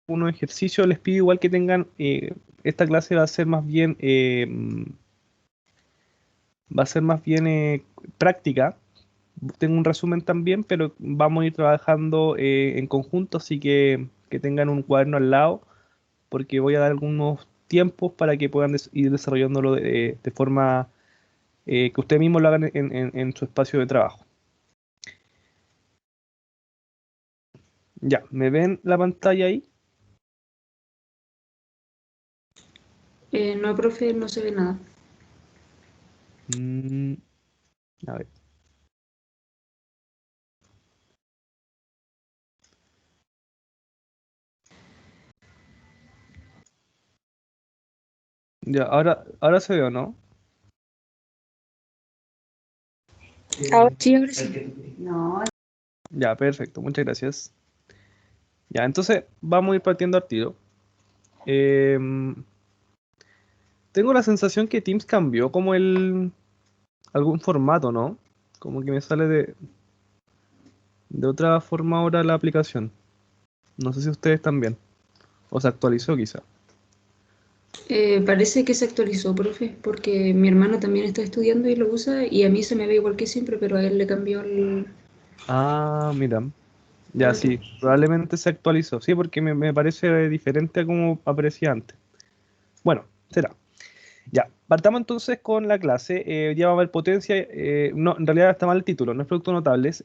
unos ejercicios, les pido igual que tengan, esta clase va a ser más bien, práctica. Tengo un resumen también, pero vamos a ir trabajando en conjunto, así que tengan un cuaderno al lado, porque voy a dar algunos tiempos para que puedan ir desarrollándolo de forma que ustedes mismos lo hagan en su espacio de trabajo. Ya, ¿me ven la pantalla ahí? No, profe, no se ve nada. Mm, a ver. Ya, ahora se ve, ¿o no? Ahora sí, ahora sí. No. Ya, perfecto, muchas gracias. Ya, entonces vamos a ir partiendo al tiro. Em, Tengo la sensación que Teams cambió como algún formato, ¿no? Como que me sale de otra forma ahora la aplicación. No sé si ustedes también. O se actualizó quizá. Parece que se actualizó, profe, porque mi hermano también está estudiando y lo usa y a mí se me ve igual que siempre, pero a él le cambió el Ah, mira. Ya formato. sí, probablemente se actualizó. Sí, porque me parece diferente a como aparecía antes. Bueno, será. Ya, partamos entonces con la clase. Ya va a haber potencia. No, en realidad está mal el título, no es productos notables.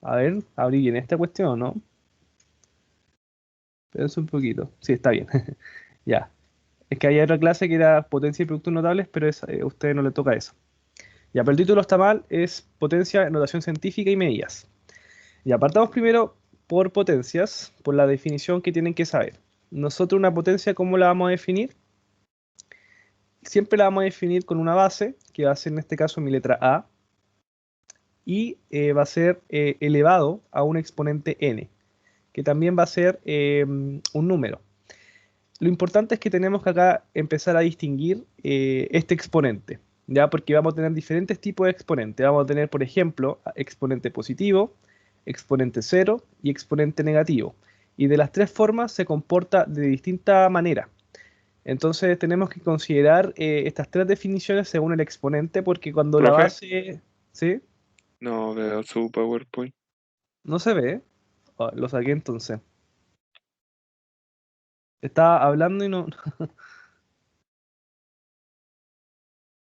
A ver, abrí bien esta cuestión, ¿no? Espérense un poquito. Sí, está bien. Ya. Es que hay otra clase que era potencia y productos notables, pero a usted no le toca eso. Ya, pero el título está mal, es potencia, notación científica y medidas. Ya, partamos primero por potencias, por la definición que tienen que saber. Nosotros una potencia, ¿cómo la vamos a definir? Siempre la vamos a definir con una base, que va a ser en este caso mi letra A, y va a ser elevado a un exponente n, que también va a ser un número. Lo importante es que tenemos que acá empezar a distinguir este exponente, ¿ya? Porque vamos a tener diferentes tipos de exponentes. Vamos a tener, por ejemplo, exponente positivo, exponente cero y exponente negativo. Y de las tres formas se comporta de distinta manera. Entonces tenemos que considerar estas tres definiciones según el exponente, porque cuando la Profe, base, ¿sí? no veo su PowerPoint. No se ve. Ah, lo saqué entonces. Estaba hablando y no,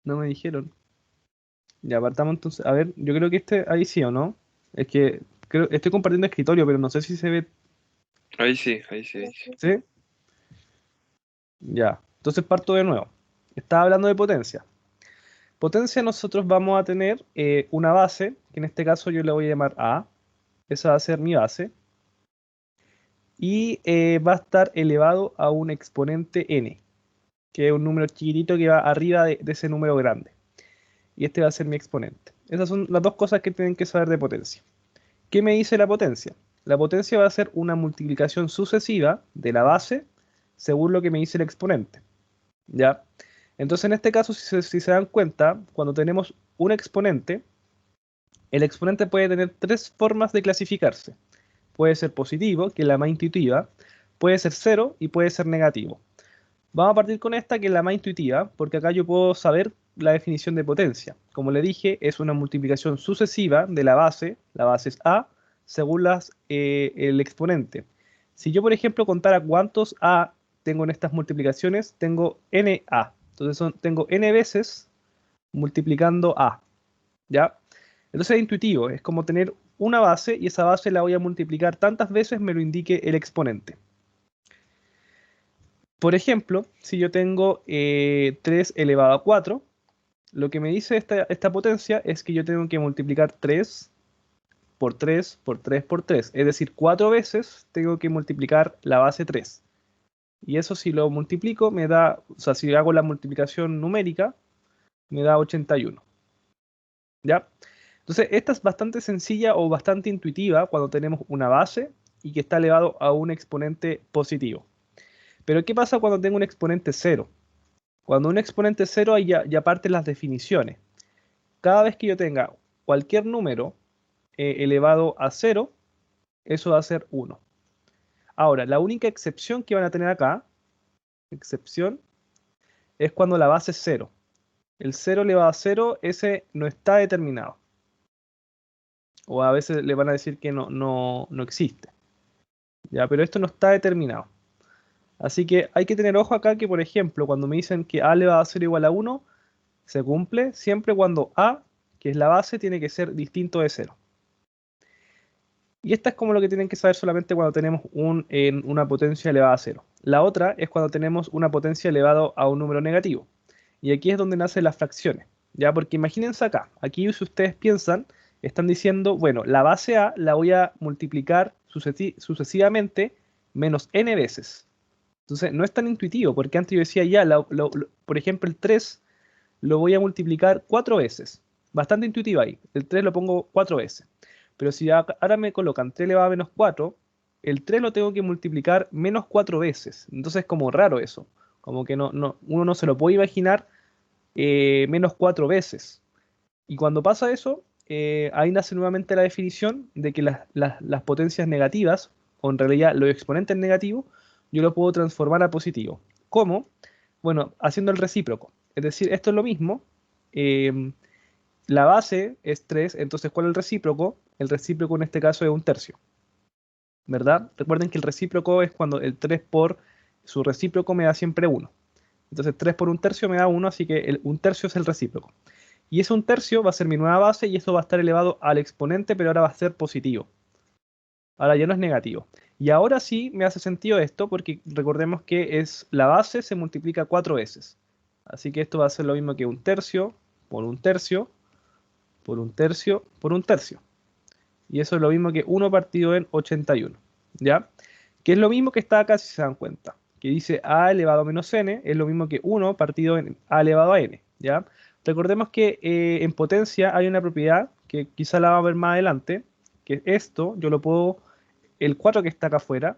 no me dijeron. Ya apartamos entonces. A ver, yo creo que ahí sí o no. Es que estoy compartiendo escritorio, pero no sé si se ve. Ahí sí, ahí sí, ahí sí. ¿Sí? Ya. Entonces parto de nuevo. Estaba hablando de potencia. Potencia nosotros vamos a tener una base, que en este caso yo le voy a llamar A. Esa va a ser mi base. Y va a estar elevado a un exponente n, que es un número chiquitito que va arriba de ese número grande. Y este va a ser mi exponente. Esas son las dos cosas que tienen que saber de potencia. ¿Qué me dice la potencia? La potencia va a ser una multiplicación sucesiva de la base según lo que me dice el exponente. ¿Ya? Entonces, en este caso, si se dan cuenta, cuando tenemos un exponente, el exponente puede tener tres formas de clasificarse. Puede ser positivo, que es la más intuitiva, puede ser cero y puede ser negativo. Vamos a partir con esta, que es la más intuitiva, porque acá yo puedo saber la definición de potencia. Como le dije, es una multiplicación sucesiva de la base es A, según el exponente. Si yo, por ejemplo, contara cuántos A tengo en estas multiplicaciones, tengo NA. Entonces tengo N veces multiplicando A, ¿ya? Entonces es intuitivo, es como tener una base y esa base la voy a multiplicar tantas veces me lo indique el exponente. Por ejemplo, si yo tengo 3 elevado a 4, lo que me dice esta potencia es que yo tengo que multiplicar 3 por 3 por 3 por 3. Es decir, 4 veces tengo que multiplicar la base 3. Y eso si lo multiplico me da, o sea, si hago la multiplicación numérica, me da 81. ¿Ya? Entonces, esta es bastante sencilla o bastante intuitiva cuando tenemos una base y que está elevado a un exponente positivo. Pero ¿qué pasa cuando tengo un exponente cero? Cuando un exponente cero ahí ya parten las definiciones. Cada vez que yo tenga cualquier número elevado a cero, eso va a ser 1. Ahora, la única excepción que van a tener acá, excepción, es cuando la base es 0. El 0 elevado a 0, ese no está determinado. O a veces le van a decir que no existe. ¿Ya? Pero esto no está determinado. Así que hay que tener ojo acá que, por ejemplo, cuando me dicen que a elevado a 0 igual a 1, se cumple siempre cuando a, que es la base, tiene que ser distinto de 0. Y esta es como lo que tienen que saber solamente cuando tenemos una potencia elevada a 0. La otra es cuando tenemos una potencia elevada a un número negativo. Y aquí es donde nacen las fracciones. ¿Ya? Porque imagínense acá, aquí si ustedes piensan, están diciendo, bueno, la base a la voy a multiplicar sucesivamente menos n veces. Entonces no es tan intuitivo, porque antes yo decía ya, por ejemplo, el 3 lo voy a multiplicar 4 veces. Bastante intuitivo ahí. El 3 lo pongo 4 veces. Pero si ahora me colocan 3 elevado a menos 4, el 3 lo tengo que multiplicar menos 4 veces. Entonces es como raro eso. Como que uno no se lo puede imaginar menos 4 veces. Y cuando pasa eso, ahí nace nuevamente la definición de que las potencias negativas, o en realidad los exponentes negativos, yo lo puedo transformar a positivo. ¿Cómo? Bueno, haciendo el recíproco. Es decir, esto es lo mismo. La base es 3, entonces ¿cuál es el recíproco? El recíproco en este caso es 1/3. ¿Verdad? Recuerden que el recíproco es cuando el 3 por su recíproco me da siempre 1. Entonces 3 por 1/3 me da 1, así que el 1/3 es el recíproco. Y ese 1/3 va a ser mi nueva base y eso va a estar elevado al exponente, pero ahora va a ser positivo. Ahora ya no es negativo. Y ahora sí me hace sentido esto porque recordemos que la base se multiplica 4 veces. Así que esto va a ser lo mismo que 1/3 por 1/3 por 1/3 por 1/3. Y eso es lo mismo que 1 partido en 81. ¿Ya? Que es lo mismo que está acá si se dan cuenta. Que dice a elevado a menos n es lo mismo que 1 partido en a elevado a n. ¿Ya? Recordemos que en potencia hay una propiedad que quizá la vamos a ver más adelante, que esto yo lo puedo, el 4 que está acá afuera,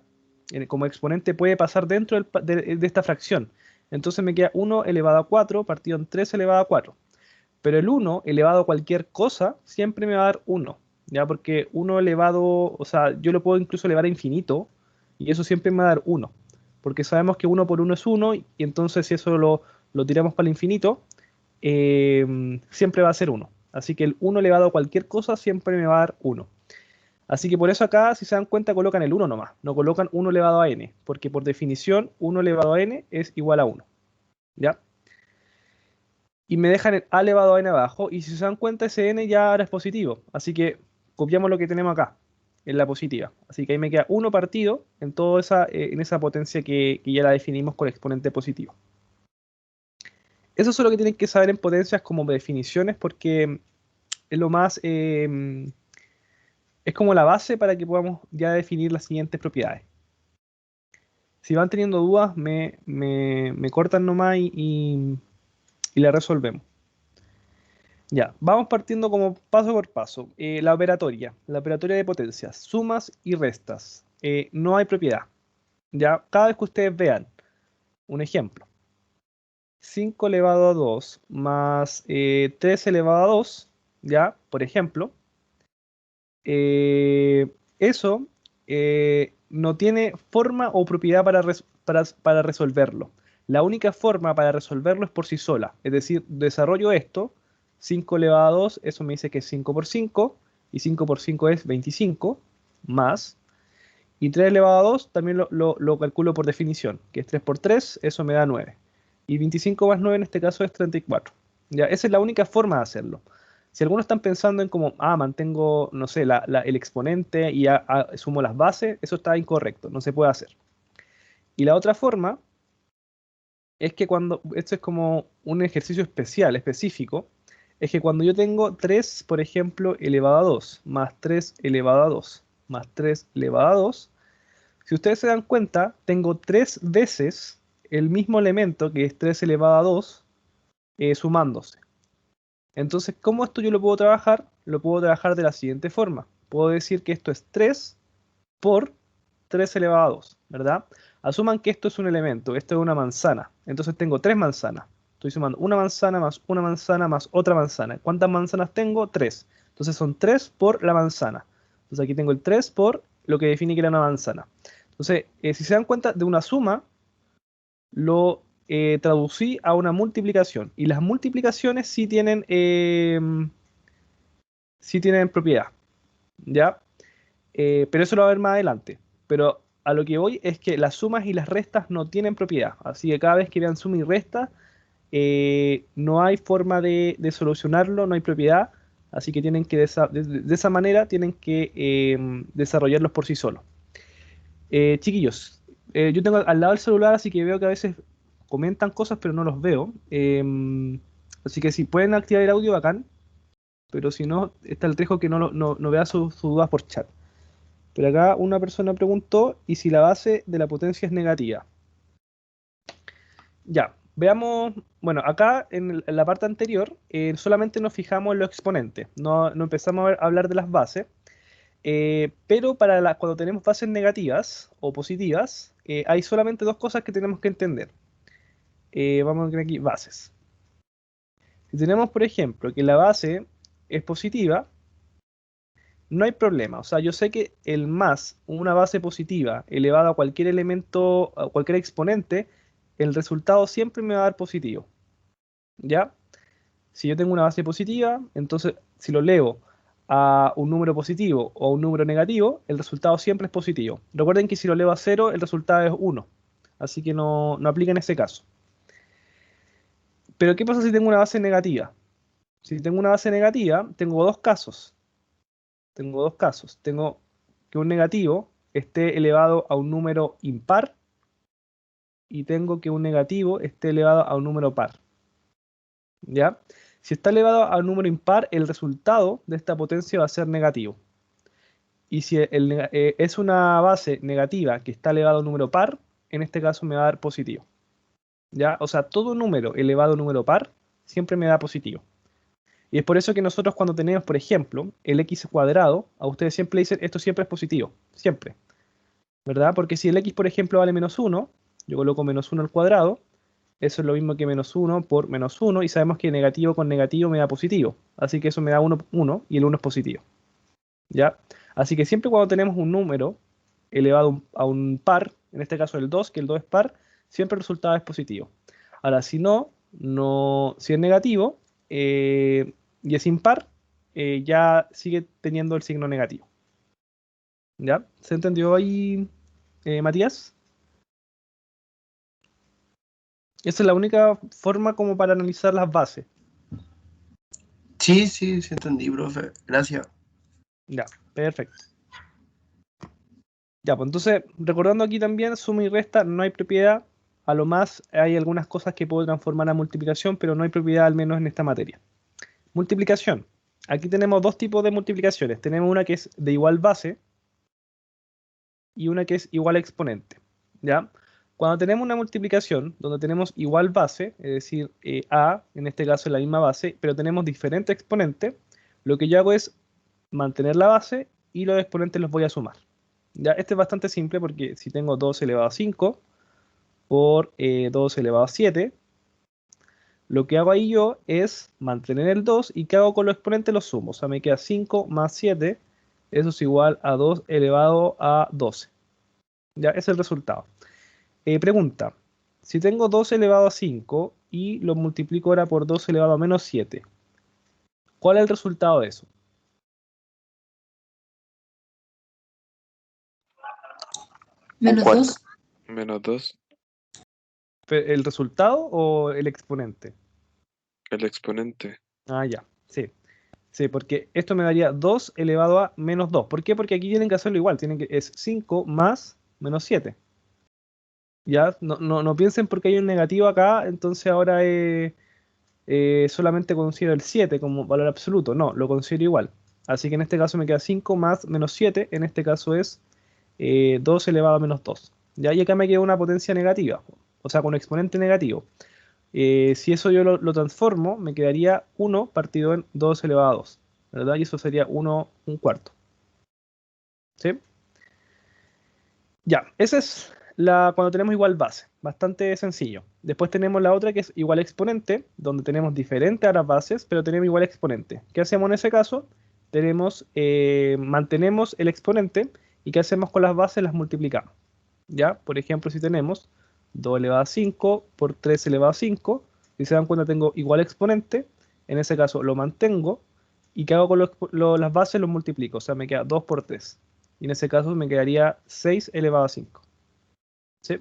como exponente puede pasar dentro de esta fracción. Entonces me queda 1 elevado a 4 partido en 3 elevado a 4. Pero el 1 elevado a cualquier cosa siempre me va a dar 1. ¿Ya? Porque 1 elevado, o sea, yo lo puedo incluso elevar a infinito y eso siempre me va a dar 1. Porque sabemos que 1 por 1 es 1 y entonces si eso lo tiramos para el infinito, siempre va a ser 1. Así que el 1 elevado a cualquier cosa siempre me va a dar 1. Así que por eso acá, si se dan cuenta, colocan el 1 nomás. No colocan 1 elevado a n. Porque por definición, 1 elevado a n es igual a 1. ¿Ya? Y me dejan el a elevado a n abajo. Y si se dan cuenta, ese n ya ahora es positivo. Así que copiamos lo que tenemos acá, en la positiva. Así que ahí me queda 1 partido en esa potencia que ya la definimos con exponente positivo. Eso es lo que tienen que saber en potencias como definiciones porque es lo más... es como la base para que podamos ya definir las siguientes propiedades. Si van teniendo dudas, me cortan nomás y la resolvemos. Ya, vamos partiendo como paso por paso. La operatoria de potencias, sumas y restas. No hay propiedad. Ya, cada vez que ustedes vean un ejemplo. 5 elevado a 2 más 3 elevado a 2, ya, por ejemplo, eso no tiene forma o propiedad para resolverlo. La única forma para resolverlo es por sí sola. Es decir, desarrollo esto, 5 elevado a 2, eso me dice que es 5 por 5, y 5 por 5 es 25, más, y 3 elevado a 2 también lo calculo por definición, que es 3 por 3, eso me da 9. Y 25 más 9 en este caso es 34. ¿Ya? Esa es la única forma de hacerlo. Si algunos están pensando en como, mantengo, no sé, el exponente y sumo las bases, eso está incorrecto, no se puede hacer. Y la otra forma es que esto es como un ejercicio específico, es que cuando yo tengo 3, por ejemplo, elevado a 2, más 3 elevado a 2, más 3 elevado a 2, si ustedes se dan cuenta, tengo 3 veces el mismo elemento, que es 3 elevado a 2, sumándose. Entonces, ¿cómo esto yo lo puedo trabajar? Lo puedo trabajar de la siguiente forma. Puedo decir que esto es 3 por 3 elevado a 2, ¿verdad? Asuman que esto es un elemento, esto es una manzana. Entonces tengo 3 manzanas. Estoy sumando una manzana más otra manzana. ¿Cuántas manzanas tengo? 3. Entonces son 3 por la manzana. Entonces aquí tengo el 3 por lo que define que era una manzana. Entonces, si se dan cuenta, de una suma lo traducí a una multiplicación. Y las multiplicaciones sí tienen propiedad, ¿ya? Pero eso lo va a ver más adelante. Pero a lo que voy es que las sumas y las restas no tienen propiedad. Así que cada vez que vean suma y resta, no hay forma de solucionarlo, no hay propiedad. Así que tienen que, de esa manera, tienen que desarrollarlos por sí solos. Chiquillos, yo tengo al lado el celular, así que veo que a veces comentan cosas, pero no los veo. Así que si pueden activar el audio, bacán. Pero si no, está el riesgo que no vea sus dudas por chat. Pero acá una persona preguntó, ¿y si la base de la potencia es negativa? Ya, veamos, bueno, acá en la parte anterior solamente nos fijamos en los exponentes, no empezamos a hablar de las bases, pero cuando tenemos bases negativas o positivas, hay solamente dos cosas que tenemos que entender. Vamos a ver aquí, bases. Si tenemos, por ejemplo, que la base es positiva, no hay problema. O sea, yo sé que el más una base positiva elevado a cualquier elemento, a cualquier exponente, el resultado siempre me va a dar positivo. ¿Ya? Si yo tengo una base positiva, entonces si lo elevo a un número positivo o a un número negativo, el resultado siempre es positivo. Recuerden que si lo elevo a 0, el resultado es 1. Así que no aplica en ese caso. Pero ¿qué pasa si tengo una base negativa? Si tengo una base negativa, tengo dos casos. Tengo que un negativo esté elevado a un número impar y tengo que un negativo esté elevado a un número par. ¿Ya? Si está elevado a un número impar, el resultado de esta potencia va a ser negativo. Y si es una base negativa que está elevado a un número par, en este caso me va a dar positivo. ¿Ya? O sea, todo número elevado a un número par siempre me da positivo. Y es por eso que nosotros cuando tenemos, por ejemplo, el x cuadrado, a ustedes siempre le dicen esto siempre es positivo. Siempre. ¿Verdad? Porque si el x, por ejemplo, vale menos 1, yo coloco menos 1 al cuadrado, eso es lo mismo que menos 1 por menos 1, y sabemos que negativo con negativo me da positivo. Así que eso me da 1, 1 y el 1 es positivo. ¿Ya? Así que siempre cuando tenemos un número elevado a un par, en este caso el 2, que el 2 es par, siempre el resultado es positivo. Ahora, si si es negativo y es impar, ya sigue teniendo el signo negativo. ¿Ya? ¿Se entendió ahí, Matías? Esa es la única forma como para analizar las bases. Sí, entendí, profe. Gracias. Ya, perfecto. Ya, pues entonces, recordando aquí también, suma y resta, no hay propiedad. A lo más hay algunas cosas que puedo transformar a multiplicación, pero no hay propiedad al menos en esta materia. Multiplicación. Aquí tenemos dos tipos de multiplicaciones. Tenemos una que es de igual base y una que es igual exponente. ¿Ya? Cuando tenemos una multiplicación donde tenemos igual base, es decir, A, en este caso es la misma base, pero tenemos diferentes exponentes, lo que yo hago es mantener la base y los exponentes los voy a sumar. ¿Ya? Este es bastante simple porque si tengo 2 elevado a 5 por 2 elevado a 7, lo que hago ahí yo es mantener el 2 y ¿qué hago con los exponentes? Los sumo. O sea, me queda 5 más 7, eso es igual a 2 elevado a 12. Ya, ese es el resultado. Pregunta, si tengo 2 elevado a 5 y lo multiplico ahora por 2 elevado a menos 7, ¿cuál es el resultado de eso? Menos Cuatro. 2. Menos 2. ¿El resultado o el exponente? El exponente. Ah, ya, sí. Sí, porque esto me daría 2 elevado a menos 2. ¿Por qué? Porque aquí tienen que hacerlo igual. Es 5 más menos 7. Ya, no piensen porque hay un negativo acá, entonces ahora solamente considero el 7 como valor absoluto. No, lo considero igual. Así que en este caso me queda 5 más menos 7. En este caso es 2 elevado a menos 2. Ya, y acá me queda una potencia negativa. O sea, con un exponente negativo. Si eso yo lo transformo, me quedaría 1 partido en 2 elevado a 2, ¿verdad? Y eso sería 1 un cuarto. ¿Sí? Ya, esa es cuando tenemos igual base. Bastante sencillo. Después tenemos la otra que es igual exponente, donde tenemos diferentes a las bases, pero tenemos igual exponente. ¿Qué hacemos en ese caso? Mantenemos el exponente y ¿qué hacemos con las bases? Las multiplicamos. ¿Ya? Por ejemplo, si tenemos 2 elevado a 5 por 3 elevado a 5, si se dan cuenta tengo igual exponente, en ese caso lo mantengo, y ¿qué hago con las bases? Los multiplico, o sea, me queda 2 por 3. Y en ese caso me quedaría 6 elevado a 5. ¿Sí?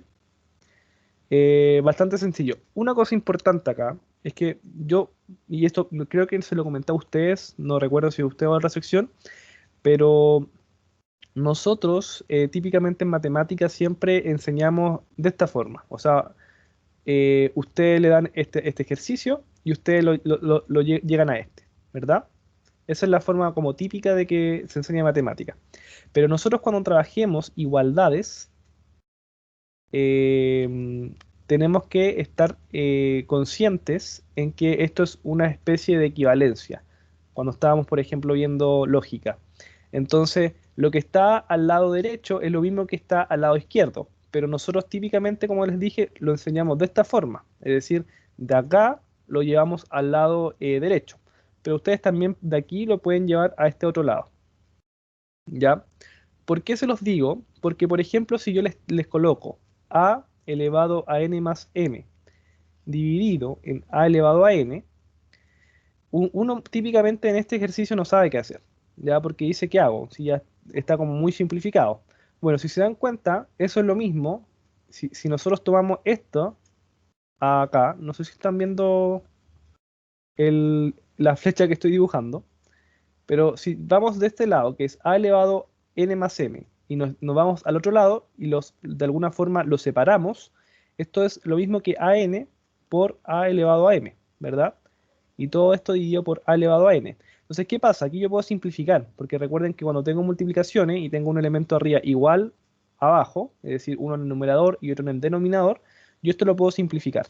Bastante sencillo. Una cosa importante acá es que yo, y esto creo que se lo comenté a ustedes, no recuerdo si usted va a otra sección, pero nosotros típicamente en matemáticas siempre enseñamos de esta forma. O sea, ustedes le dan este ejercicio y ustedes llegan a este, ¿verdad? Esa es la forma como típica de que se enseña matemática. Pero nosotros cuando trabajemos igualdades, eh, tenemos que estar conscientes en que esto es una especie de equivalencia. Cuando estábamos, por ejemplo, viendo lógica. Entonces, lo que está al lado derecho es lo mismo que está al lado izquierdo. Pero nosotros típicamente, como les dije, lo enseñamos de esta forma. Es decir, de acá lo llevamos al lado derecho. Pero ustedes también de aquí lo pueden llevar a este otro lado. ¿Ya? ¿Por qué se los digo? Porque, por ejemplo, si yo les coloco a elevado a n más m dividido en a elevado a n, uno típicamente en este ejercicio no sabe qué hacer, ¿ya? Porque dice, ¿qué hago? Si ya está como muy simplificado. Bueno, si se dan cuenta, eso es lo mismo. Si nosotros tomamos esto acá, no sé si están viendo la flecha que estoy dibujando, pero si vamos de este lado, que es a elevado n más m, y nos vamos al otro lado y de alguna forma los separamos, esto es lo mismo que an por a elevado a m, ¿verdad? Y todo esto dividido por a elevado a n. Entonces, ¿qué pasa? Aquí yo puedo simplificar, porque recuerden que cuando tengo multiplicaciones y tengo un elemento arriba igual abajo, es decir, uno en el numerador y otro en el denominador, yo esto lo puedo simplificar.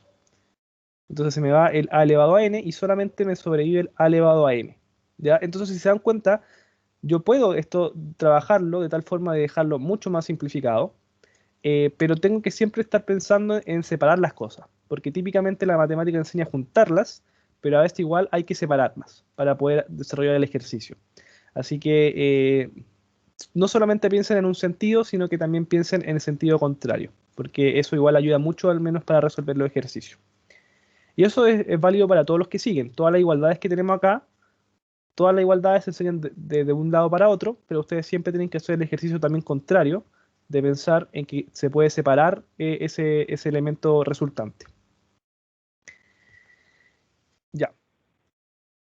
Entonces se me va el a elevado a n y solamente me sobrevive el a elevado a m. ¿Ya? Entonces, si se dan cuenta, yo puedo esto trabajarlo de tal forma de dejarlo mucho más simplificado, pero tengo que siempre estar pensando en separar las cosas, porque típicamente la matemática enseña a juntarlas, pero a veces igual hay que separarlas para poder desarrollar el ejercicio. Así que no solamente piensen en un sentido, sino que también piensen en el sentido contrario, porque eso igual ayuda mucho al menos para resolver los ejercicios. Y eso es válido para todos los que siguen. Todas las igualdades que tenemos acá, todas las igualdades se enseñan de un lado para otro, pero ustedes siempre tienen que hacer el ejercicio también contrario, de pensar en que se puede separar ese elemento resultante. Ya.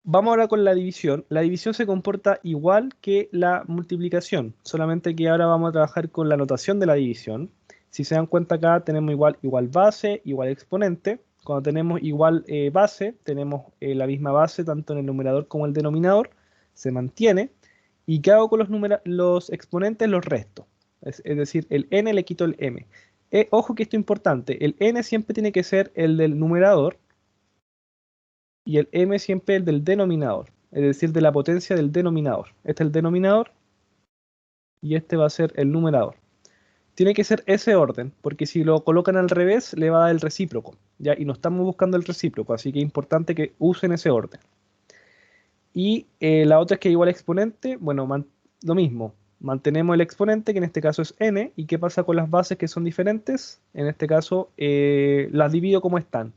Vamos ahora con la división. La división se comporta igual que la multiplicación, solamente que ahora vamos a trabajar con la notación de la división. Si se dan cuenta acá tenemos igual base, igual exponente. Cuando tenemos igual base, tenemos la misma base tanto en el numerador como en el denominador. Se mantiene. ¿Y qué hago con los exponentes? Los resto. Es decir, el n le quito el m. Ojo que esto es importante. El n siempre tiene que ser el del numerador y el m siempre el del denominador, es decir, de la potencia del denominador. Este es el denominador y este va a ser el numerador. Tiene que ser ese orden, porque si lo colocan al revés, le va a dar el recíproco, ¿ya? Y no estamos buscando el recíproco, así que es importante que usen ese orden. Y la otra es que igual exponente, bueno, lo mismo. Mantenemos el exponente, que en este caso es n, y ¿qué pasa con las bases que son diferentes? En este caso, las divido como están.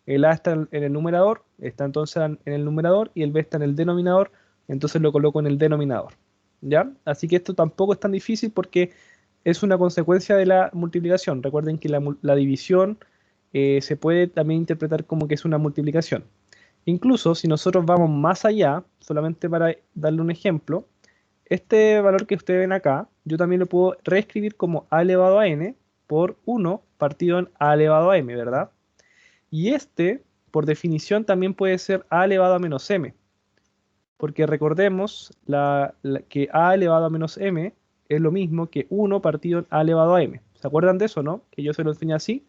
El a está en el numerador, está entonces en el numerador, y el b está en el denominador, entonces lo coloco en el denominador. ¿Ya? Así que esto tampoco es tan difícil porque es una consecuencia de la multiplicación. Recuerden que la división se puede también interpretar como que es una multiplicación. Incluso si nosotros vamos más allá, solamente para darle un ejemplo, este valor que ustedes ven acá, yo también lo puedo reescribir como a elevado a n por 1 partido en a elevado a m, ¿verdad? Y este, por definición, también puede ser a elevado a menos m, porque recordemos que a elevado a menos m es lo mismo que 1 partido en a elevado a m. ¿Se acuerdan de eso, no? Que yo se lo enseñé así.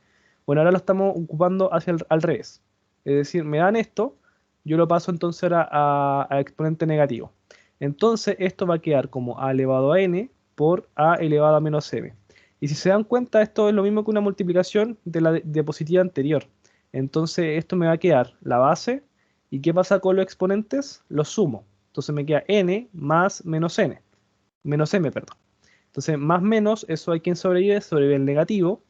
Bueno, ahora lo estamos ocupando al revés. Es decir, me dan esto, yo lo paso entonces ahora a exponente negativo. Entonces esto va a quedar como a elevado a n por a elevado a menos m. Y si se dan cuenta, esto es lo mismo que una multiplicación de la diapositiva anterior. Entonces esto me va a quedar la base. ¿Y qué pasa con los exponentes? Los sumo. Entonces me queda n más menos n. Menos m, perdón. Entonces, más menos, eso hay quien sobrevive el negativo,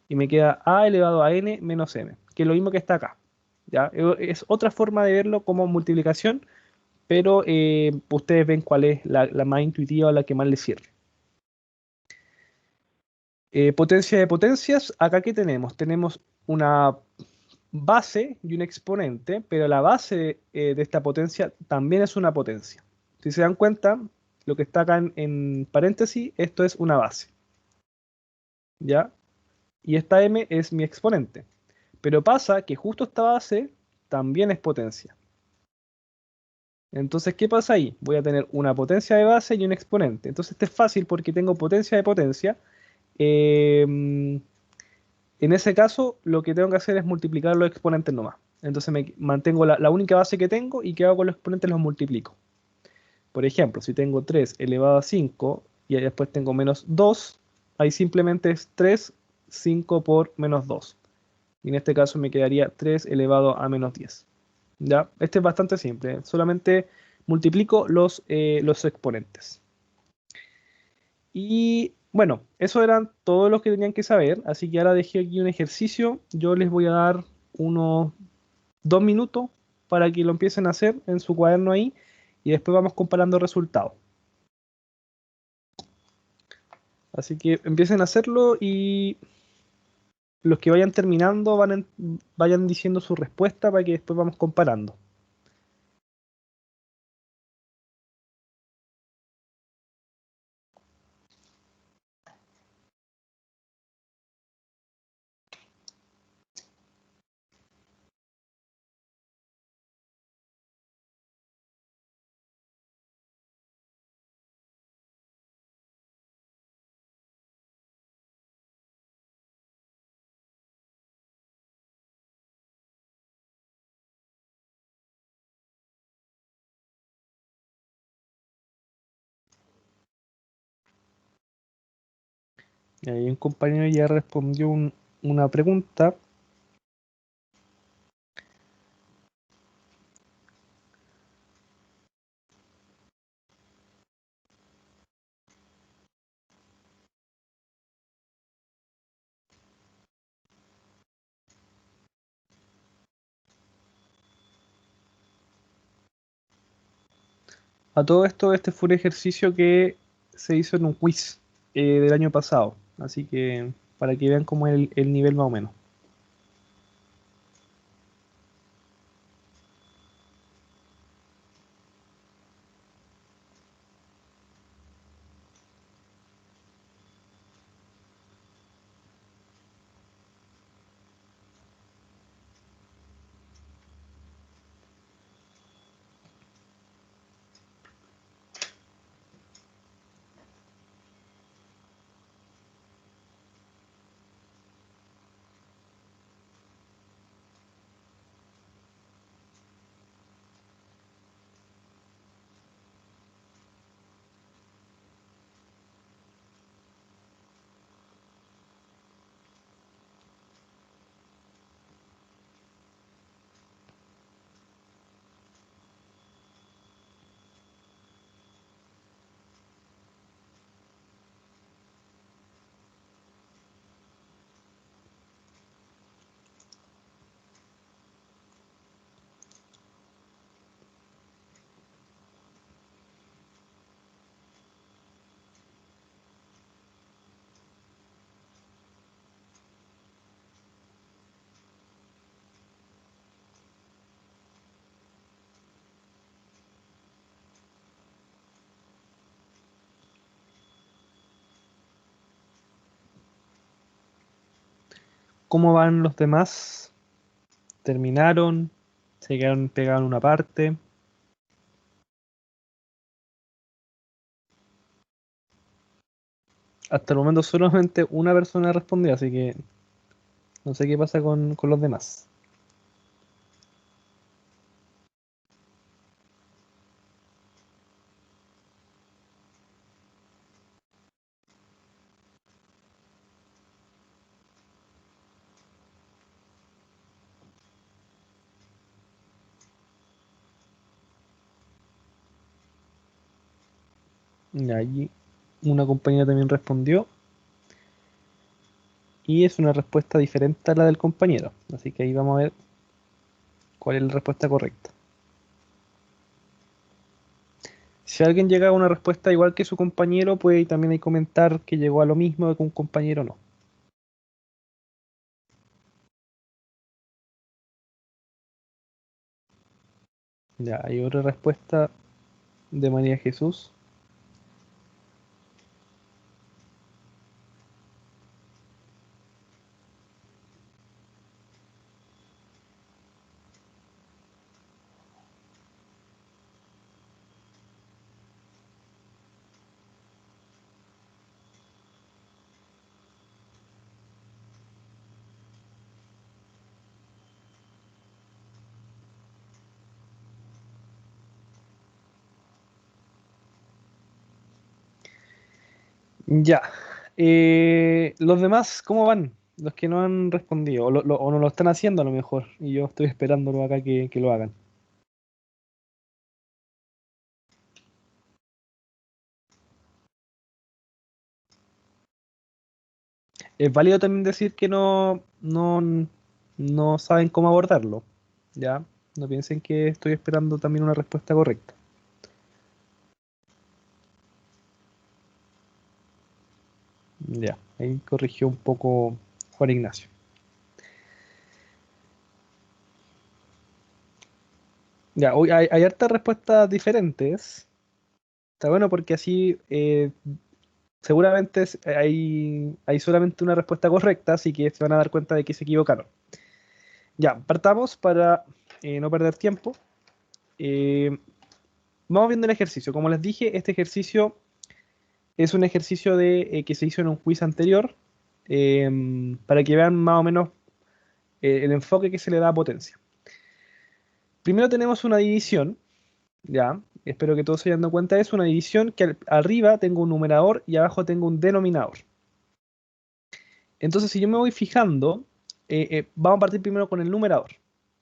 y me queda a elevado a n menos m, que es lo mismo que está acá. ¿Ya? Es otra forma de verlo como multiplicación, pero ustedes ven cuál es la más intuitiva, la que más les sirve. Potencia de potencias, acá ¿qué tenemos? Tenemos una base y un exponente, pero la base de esta potencia también es una potencia. Si se dan cuenta, lo que está acá en paréntesis, esto es una base. ¿Ya? Y esta m es mi exponente. Pero pasa que justo esta base también es potencia. Entonces, ¿qué pasa ahí? Voy a tener una potencia de base y un exponente. Entonces, este es fácil porque tengo potencia de potencia. En ese caso, lo que tengo que hacer es multiplicar los exponentes nomás. Entonces, me mantengo la única base que tengo y ¿qué hago con los exponentes? Los multiplico. Por ejemplo, si tengo 3 elevado a 5 y después tengo menos 2, ahí simplemente es 3, 5 por menos 2. Y en este caso me quedaría 3 elevado a menos 10. ¿Ya? Este es bastante simple. Solamente multiplico los exponentes. Y bueno, eso eran todos los que tenían que saber. Así que ahora dejé aquí un ejercicio. Yo les voy a dar unos 2 minutos para que lo empiecen a hacer en su cuaderno ahí. Y después vamos comparando resultados. Así que empiecen a hacerlo y los que vayan terminando vayan diciendo su respuesta para que después vamos comparando. Y ahí un compañero ya respondió una pregunta. A todo esto, este fue un ejercicio que se hizo en un quiz del año pasado. Así que para que vean cómo es el nivel más o menos. ¿Cómo van los demás? ¿Terminaron? ¿Se quedaron pegados en una parte? Hasta el momento solamente una persona respondió, así que no sé qué pasa con los demás. Y allí Una compañera también respondió. Y es una respuesta diferente a la del compañero. Así que ahí vamos a ver cuál es la respuesta correcta. Si alguien llega a una respuesta igual que su compañero, puede también ahí comentar que llegó a lo mismo que un compañero no. Ya, hay otra respuesta de María Jesús. Ya. Los demás, ¿cómo van? Los que no han respondido, o no lo están haciendo a lo mejor, y yo estoy esperándolo acá que lo hagan. Es válido también decir que no saben cómo abordarlo, ¿ya? No piensen que estoy esperando también una respuesta correcta. Ya, ahí corrigió un poco Juan Ignacio. Ya, hoy hay hartas respuestas diferentes. Está bueno porque así seguramente hay solamente una respuesta correcta, así que se van a dar cuenta de que se equivocaron. Ya, partamos para no perder tiempo. Eh, Vamos viendo el ejercicio. Como les dije, este ejercicio es un ejercicio que se hizo en un quiz anterior, para que vean más o menos el enfoque que se le da a potencia. Primero tenemos una división, ya, espero que todos se hayan dado cuenta, es una división que arriba tengo un numerador y abajo tengo un denominador. Entonces, si yo me voy fijando, vamos a partir primero con el numerador.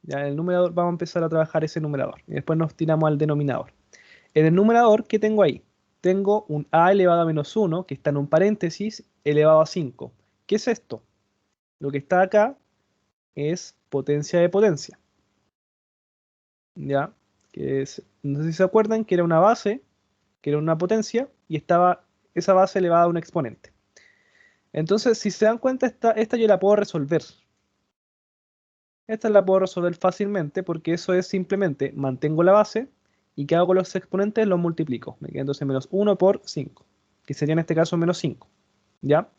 Ya, el numerador, vamos a empezar a trabajar ese numerador y después nos tiramos al denominador. En el numerador, ¿qué tengo ahí? Tengo un a elevado a menos 1, que está en un paréntesis, elevado a 5. ¿Qué es esto? Lo que está acá es potencia de potencia. ¿Ya? No sé si se acuerdan que era una base, que era una potencia, y estaba esa base elevada a un exponente. Entonces, si se dan cuenta, esta yo la puedo resolver. Esta la puedo resolver fácilmente porque eso es simplemente mantengo la base y ¿qué hago con los exponentes? Los multiplico. Me queda entonces menos 1 por 5, que sería en este caso menos 5. ¿Ya?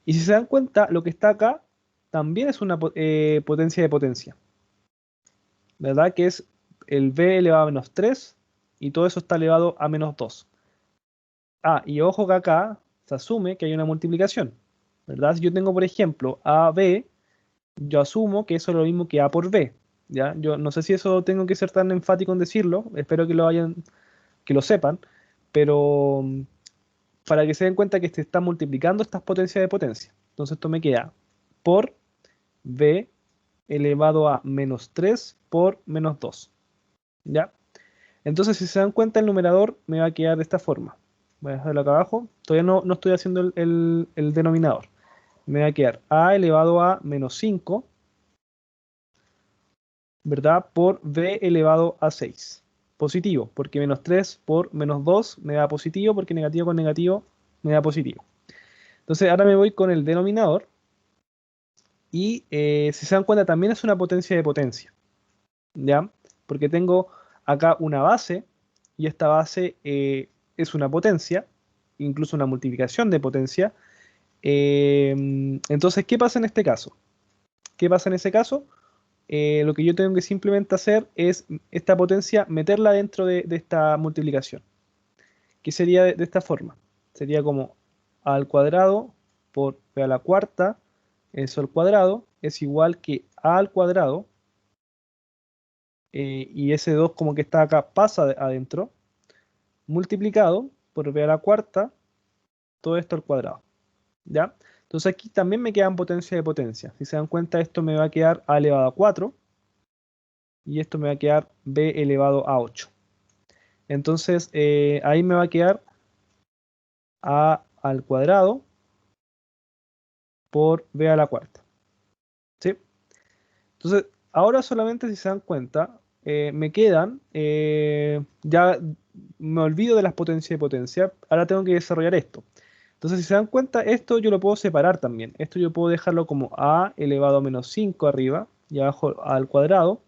Y si se dan cuenta, lo que está acá también es una potencia de potencia. ¿Verdad? Que es el b elevado a menos 3 y todo eso está elevado a menos 2. Ah, y ojo que acá se asume que hay una multiplicación. ¿Verdad? Si yo tengo, por ejemplo, AB, yo asumo que eso es lo mismo que A por B. ¿Ya? Yo no sé si eso tengo que ser tan enfático en decirlo, espero que lo sepan, pero para que se den cuenta que se están multiplicando estas potencias de potencia. Entonces esto me queda por B elevado a menos 3 por menos 2. ¿Ya? Entonces si se dan cuenta el numerador me va a quedar de esta forma. Voy a dejarlo acá abajo. Todavía no estoy haciendo el denominador. Me va a quedar A elevado a menos 5, ¿verdad? Por b elevado a 6. Positivo, porque menos 3 por menos 2 me da positivo, porque negativo con negativo me da positivo. Entonces ahora me voy con el denominador y si se dan cuenta también es una potencia de potencia, ¿ya? Porque tengo acá una base y esta base es una potencia, incluso una multiplicación de potencia. Entonces, ¿qué pasa en este caso? ¿Qué pasa en ese caso? Lo que yo tengo que simplemente hacer es esta potencia meterla dentro de esta multiplicación, que sería de esta forma. Sería como a al cuadrado por b a la cuarta, eso al cuadrado, es igual que a al cuadrado, y ese 2 como que está acá pasa adentro, multiplicado por b a la cuarta, todo esto al cuadrado. ¿Ya? Entonces aquí también me quedan potencia de potencia. Si se dan cuenta, esto me va a quedar a elevado a 4 y esto me va a quedar b elevado a 8. Entonces ahí me va a quedar a al cuadrado por b a la cuarta. ¿Sí? Entonces, ahora solamente si se dan cuenta, me quedan, ya me olvido de las potencias de potencia, ahora tengo que desarrollar esto. Entonces, si se dan cuenta, esto yo lo puedo separar también. Esto yo puedo dejarlo como a elevado a menos 5 arriba y abajo al cuadrado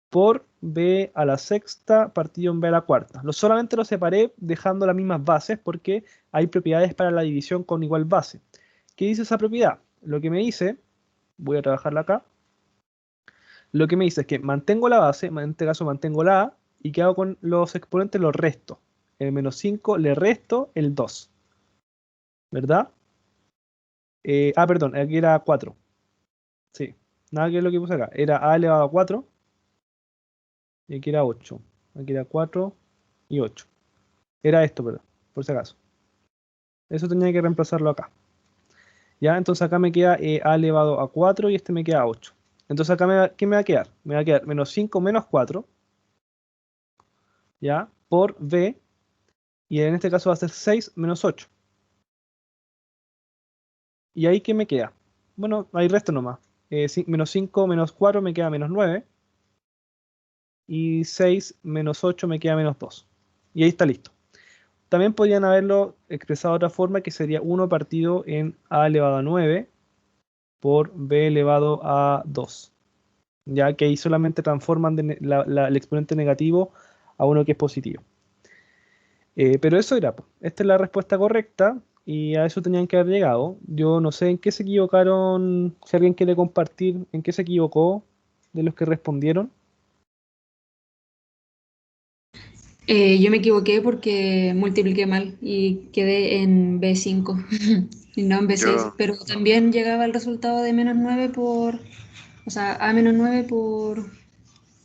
por b a la sexta partido en b a la cuarta. Solamente lo separé dejando las mismas bases porque hay propiedades para la división con igual base. ¿Qué dice esa propiedad? Lo que me dice, voy a trabajarla acá, lo que me dice es que mantengo la base, en este caso mantengo la a, y ¿qué hago con los exponentes? Los resto. El menos 5 le resto el 2. ¿Verdad? Perdón, aquí era 4. Sí, nada que es lo que puse acá. Era a elevado a 4 y aquí era 8. Aquí era 4 y 8. Era esto, perdón, por si acaso. Eso tenía que reemplazarlo acá. Ya, entonces acá me queda a elevado a 4 y este me queda 8. Entonces acá, ¿qué me va a quedar? Me va a quedar menos 5 menos 4, ¿ya? Por b, y en este caso va a ser 6 menos 8. ¿Y ahí qué me queda? Bueno, ahí resto nomás. Menos 5 menos 4 me queda menos 9. Y 6 menos 8 me queda menos 2. Y ahí está listo. También podrían haberlo expresado de otra forma, que sería 1 partido en a elevado a 9 por b elevado a 2. Ya que ahí solamente transforman el exponente negativo a uno que es positivo. Pero eso era, po. Esta es la respuesta correcta y a eso tenían que haber llegado. Yo no sé en qué se equivocaron, si alguien quiere compartir en qué se equivocó de los que respondieron. Yo me equivoqué porque multipliqué mal y quedé en B5 y no en B6, Yo, pero también llegaba el resultado de menos 9 por, o sea, A menos 9 por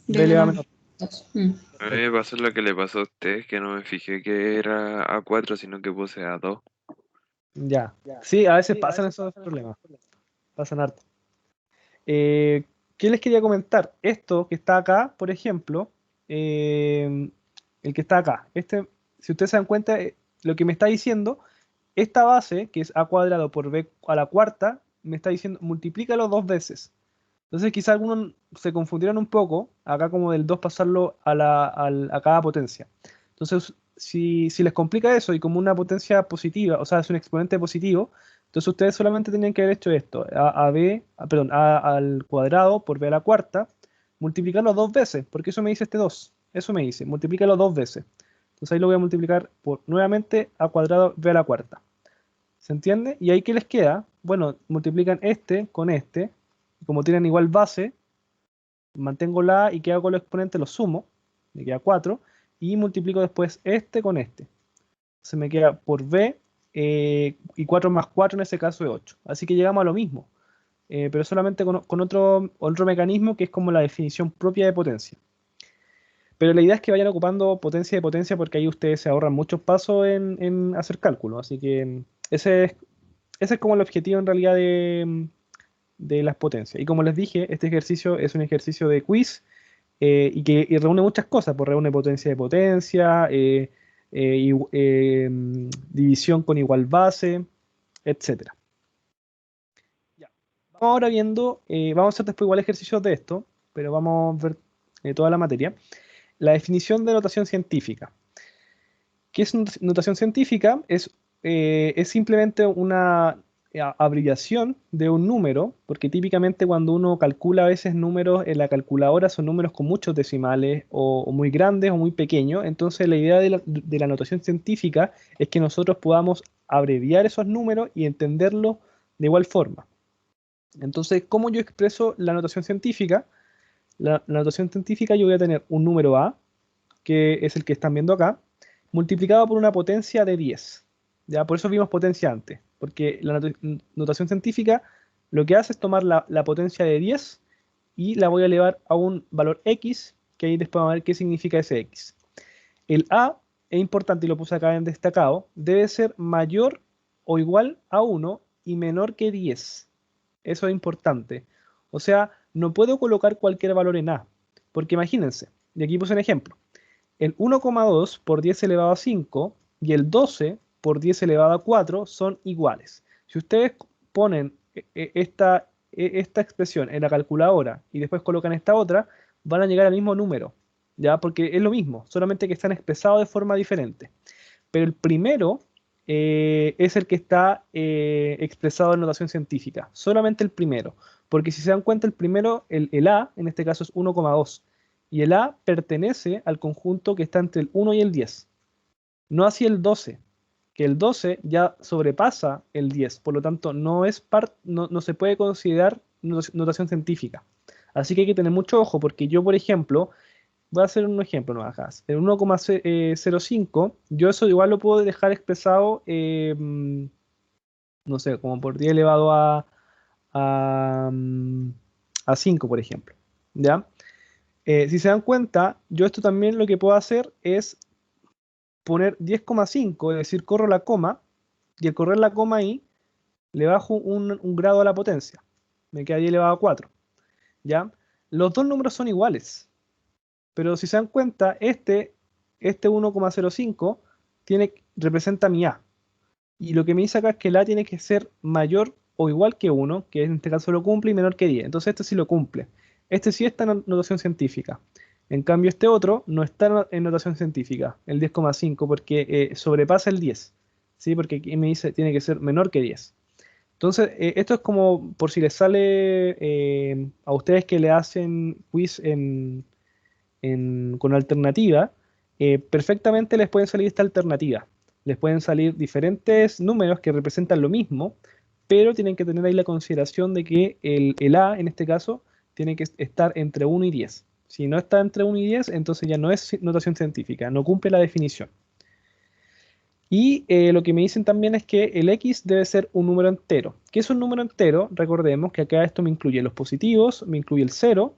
B B elevado a menos menos 2. a mí me pasó lo que le pasó a usted, que no me fijé que era A4, sino que puse A2. Ya. Sí, a veces pasan esos problemas. Pasan harto. ¿Qué les quería comentar? Esto que está acá, por ejemplo, el que está acá. Si ustedes se dan cuenta, lo que me está diciendo, esta base, que es a cuadrado por b a la cuarta, me está diciendo, multiplícalo 2 veces. Entonces quizá algunos se confundieron un poco, acá como del 2 pasarlo a cada potencia. Entonces, si les complica eso y como una potencia positiva, o sea, es un exponente positivo, entonces ustedes solamente tenían que haber hecho esto, a al cuadrado por b a la cuarta, multiplicarlo 2 veces, porque eso me dice este 2, eso me dice, multiplícalo 2 veces. Entonces ahí lo voy a multiplicar por nuevamente a cuadrado b a la cuarta. ¿Se entiende? Y ahí ¿qué les queda? Bueno, multiplican este con este, y como tienen igual base, mantengo la A y ¿qué hago con los exponentes? Los sumo, me queda 4, y multiplico después este con este. Se me queda por b, y 4 más 4 en ese caso es 8. Así que llegamos a lo mismo, pero solamente con otro mecanismo que es como la definición propia de potencia. Pero la idea es que vayan ocupando potencia de potencia porque ahí ustedes se ahorran muchos pasos en hacer cálculo. Así que ese es como el objetivo en realidad de las potencias. Y como les dije, este ejercicio es un ejercicio de quiz, y reúne muchas cosas, pues reúne potencia de potencia, división con igual base, etcétera. Ya. Vamos ahora viendo, vamos a hacer después igual ejercicios de esto, pero vamos a ver toda la materia. La definición de notación científica. ¿Qué es notación científica? Es simplemente una abreviación de un número, porque típicamente cuando uno calcula a veces números en la calculadora son números con muchos decimales o muy grandes o muy pequeños. Entonces la idea de la notación científica es que nosotros podamos abreviar esos números y entenderlos de igual forma. Entonces, ¿cómo yo expreso la notación científica? La notación científica yo voy a tener un número A, que es el que están viendo acá, multiplicado por una potencia de 10. ¿Ya? Por eso vimos potencia antes, porque la notación científica lo que hace es tomar la potencia de 10 y la voy a elevar a un valor x, que ahí después vamos a ver qué significa ese x. El a es importante y lo puse acá en destacado, debe ser mayor o igual a 1 y menor que 10. Eso es importante. O sea, no puedo colocar cualquier valor en a, porque imagínense, y aquí puse un ejemplo, el 1,2 por 10 elevado a 5 y el 12 por 10 elevado a 4 son iguales. Si ustedes ponen esta expresión en la calculadora y después colocan esta otra, van a llegar al mismo número, ¿ya? Porque es lo mismo, solamente que están expresados de forma diferente. Pero el primero es el que está expresado en notación científica, solamente el primero, porque si se dan cuenta el primero, el A, en este caso es 1,2, y el A pertenece al conjunto que está entre el 1 y el 10, no así el 12, que el 12 ya sobrepasa el 10, por lo tanto no se puede considerar notación científica. Así que hay que tener mucho ojo, porque yo, por ejemplo, voy a hacer un ejemplo, no acá. El 1,05, yo eso igual lo puedo dejar expresado, no sé, como por 10 elevado a, mm, a 5, por ejemplo. ¿Ya? Si se dan cuenta, yo esto también lo que puedo hacer es poner 10,5, es decir, corro la coma, y al correr la coma ahí, le bajo un grado a la potencia. Me queda 10 elevado a 4. ¿Ya? Los dos números son iguales. Pero si se dan cuenta, este 1,05 representa mi A. Y lo que me dice acá es que el A tiene que ser mayor o igual que 1, que en este caso lo cumple, y menor que 10. Entonces este sí lo cumple. Este sí está en notación científica. En cambio este otro no está en notación científica, el 10,5, porque sobrepasa el 10. ¿Sí? Porque aquí me dice tiene que ser menor que 10. Entonces, esto es como por si les sale a ustedes que le hacen quiz con alternativa, perfectamente les pueden salir esta alternativa. Les pueden salir diferentes números que representan lo mismo, pero tienen que tener ahí la consideración de que el A, en este caso, tiene que estar entre 1 y 10. Si no está entre 1 y 10, entonces ya no es notación científica, no cumple la definición. Y lo que me dicen también es que el X debe ser un número entero. ¿Qué es un número entero? Recordemos que acá esto me incluye los positivos, me incluye el 0,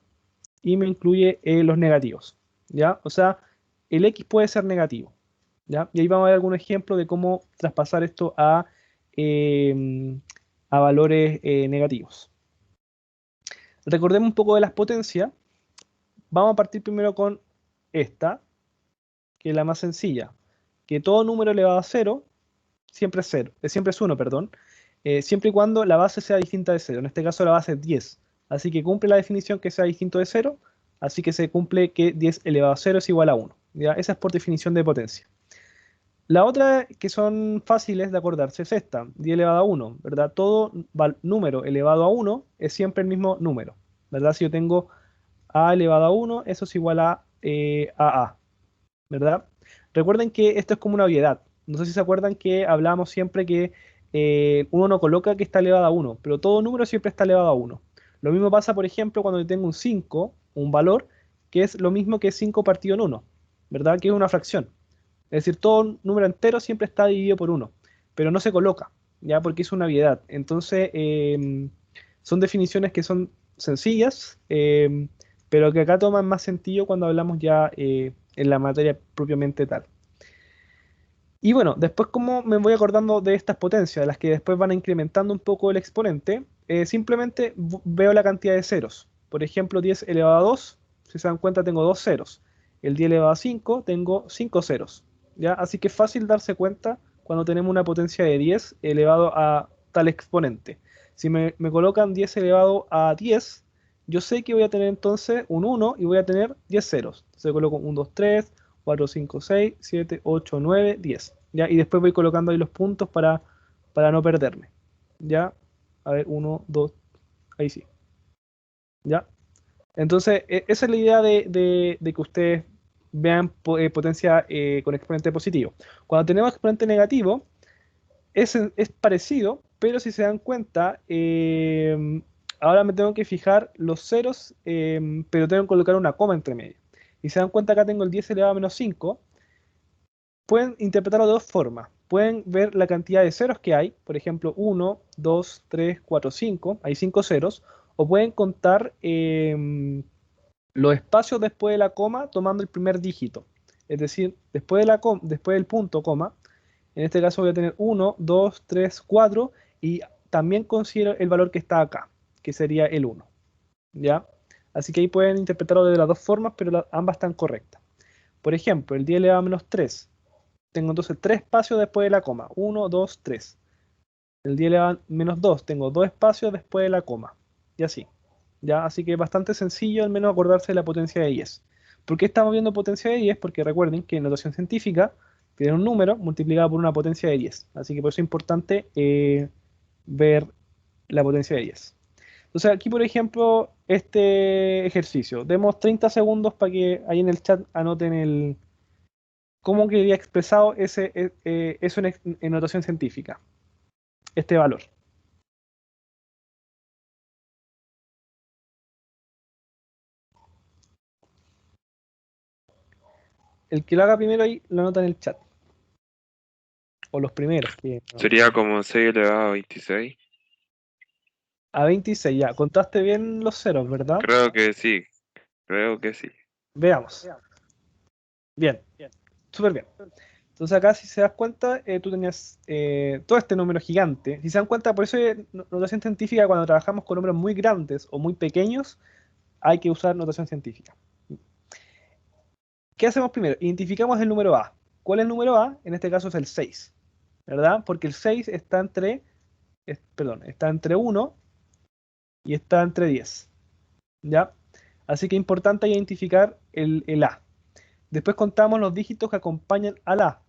y me incluye los negativos, ¿ya? O sea, el X puede ser negativo, ¿ya? Y ahí vamos a ver algún ejemplo de cómo traspasar esto a valores negativos. Recordemos un poco de las potencias. Vamos a partir primero con esta, que es la más sencilla, que todo número elevado a 0 siempre es 0, siempre es 1, perdón, siempre y cuando la base sea distinta de 0. En este caso la base es 10. Así que cumple la definición que sea distinto de 0, así que se cumple que 10 elevado a 0 es igual a 1. ¿Ya? Esa es por definición de potencia. La otra que son fáciles de acordarse es esta, 10 elevado a 1, ¿verdad? Todo número elevado a 1 es siempre el mismo número, ¿verdad? Si yo tengo a elevado a 1, eso es igual a a, ¿verdad? Recuerden que esto es como una obviedad. No sé si se acuerdan que hablábamos siempre que uno no coloca que está elevado a 1, pero todo número siempre está elevado a 1. Lo mismo pasa, por ejemplo, cuando yo tengo un 5, un valor, que es lo mismo que 5 partido en 1, ¿verdad? Que es una fracción. Es decir, todo número entero siempre está dividido por 1, pero no se coloca, ¿ya? Porque es una obviedad. Entonces, son definiciones que son sencillas, pero que acá toman más sentido cuando hablamos ya en la materia propiamente tal. Y bueno, después como me voy acordando de estas potencias, de las que después van incrementando un poco el exponente, simplemente veo la cantidad de ceros. Por ejemplo, 10 elevado a 2, si se dan cuenta tengo 2 ceros. El 10 elevado a 5 tengo 5 ceros. ¿Ya? Así que es fácil darse cuenta cuando tenemos una potencia de 10 elevado a tal exponente. Si me colocan 10 elevado a 10, yo sé que voy a tener entonces un 1 y voy a tener 10 ceros. Entonces coloco 1, 2, 3, 4, 5, 6, 7, 8, 9, 10. ¿Ya? Y después voy colocando ahí los puntos para no perderme. ¿Ya? A ver, 1, 2, ahí sí. ¿Ya? Entonces, esa es la idea de que ustedes vean potencia con exponente positivo. Cuando tenemos exponente negativo, es parecido, pero si se dan cuenta, ahora me tengo que fijar los ceros, pero tengo que colocar una coma entre medio. Y se dan cuenta, acá tengo el 10 elevado a menos 5. Pueden interpretarlo de dos formas. Pueden ver la cantidad de ceros que hay, por ejemplo, 1, 2, 3, 4, 5, hay 5 ceros, o pueden contar los espacios después de la coma tomando el primer dígito. Es decir, después del punto, coma, en este caso voy a tener 1, 2, 3, 4 y también considero el valor que está acá, que sería el 1. ¿Ya? Así que ahí pueden interpretarlo de las dos formas, pero ambas están correctas. Por ejemplo, el 10 elevado a menos 3. tengo entonces 3 espacios después de la coma. 1, 2, 3. El 10 elevado a menos 2, tengo 2 espacios después de la coma. Y así. ¿Ya? Así que es bastante sencillo al menos acordarse de la potencia de 10. ¿Por qué estamos viendo potencia de 10? Porque recuerden que en notación científica tiene un número multiplicado por una potencia de 10. Así que por eso es importante ver la potencia de 10. Entonces aquí, por ejemplo, este ejercicio. Demos 30 segundos para que ahí en el chat anoten cómo quedaría expresado eso en notación científica. Este valor. El que lo haga primero ahí lo anota en el chat. O los primeros. Sería como 6 elevado a 26. A 26, ya. Contaste bien los ceros, ¿verdad? Creo que sí. Creo que sí. Veamos. Bien. Súper bien. Entonces acá, si se das cuenta, tú tenías todo este número gigante. Si se dan cuenta, por eso notación científica, cuando trabajamos con números muy grandes o muy pequeños, hay que usar notación científica. ¿Qué hacemos primero? Identificamos el número A. ¿Cuál es el número A? En este caso es el 6, ¿verdad? Porque el 6 está está entre 1 y está entre 10, ¿ya? Así que es importante identificar el A. Después contamos los dígitos que acompañan al A,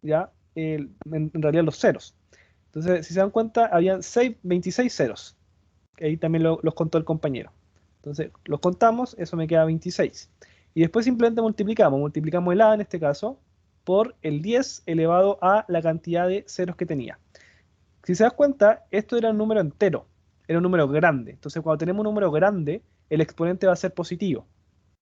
¿ya? En realidad los ceros. Entonces, si se dan cuenta, habían 26 ceros. Ahí también los contó el compañero. Entonces, los contamos, eso me queda 26. Y después simplemente multiplicamos el A en este caso por el 10 elevado a la cantidad de ceros que tenía. Si se das cuenta, esto era un número entero, era un número grande. Entonces, cuando tenemos un número grande, el exponente va a ser positivo,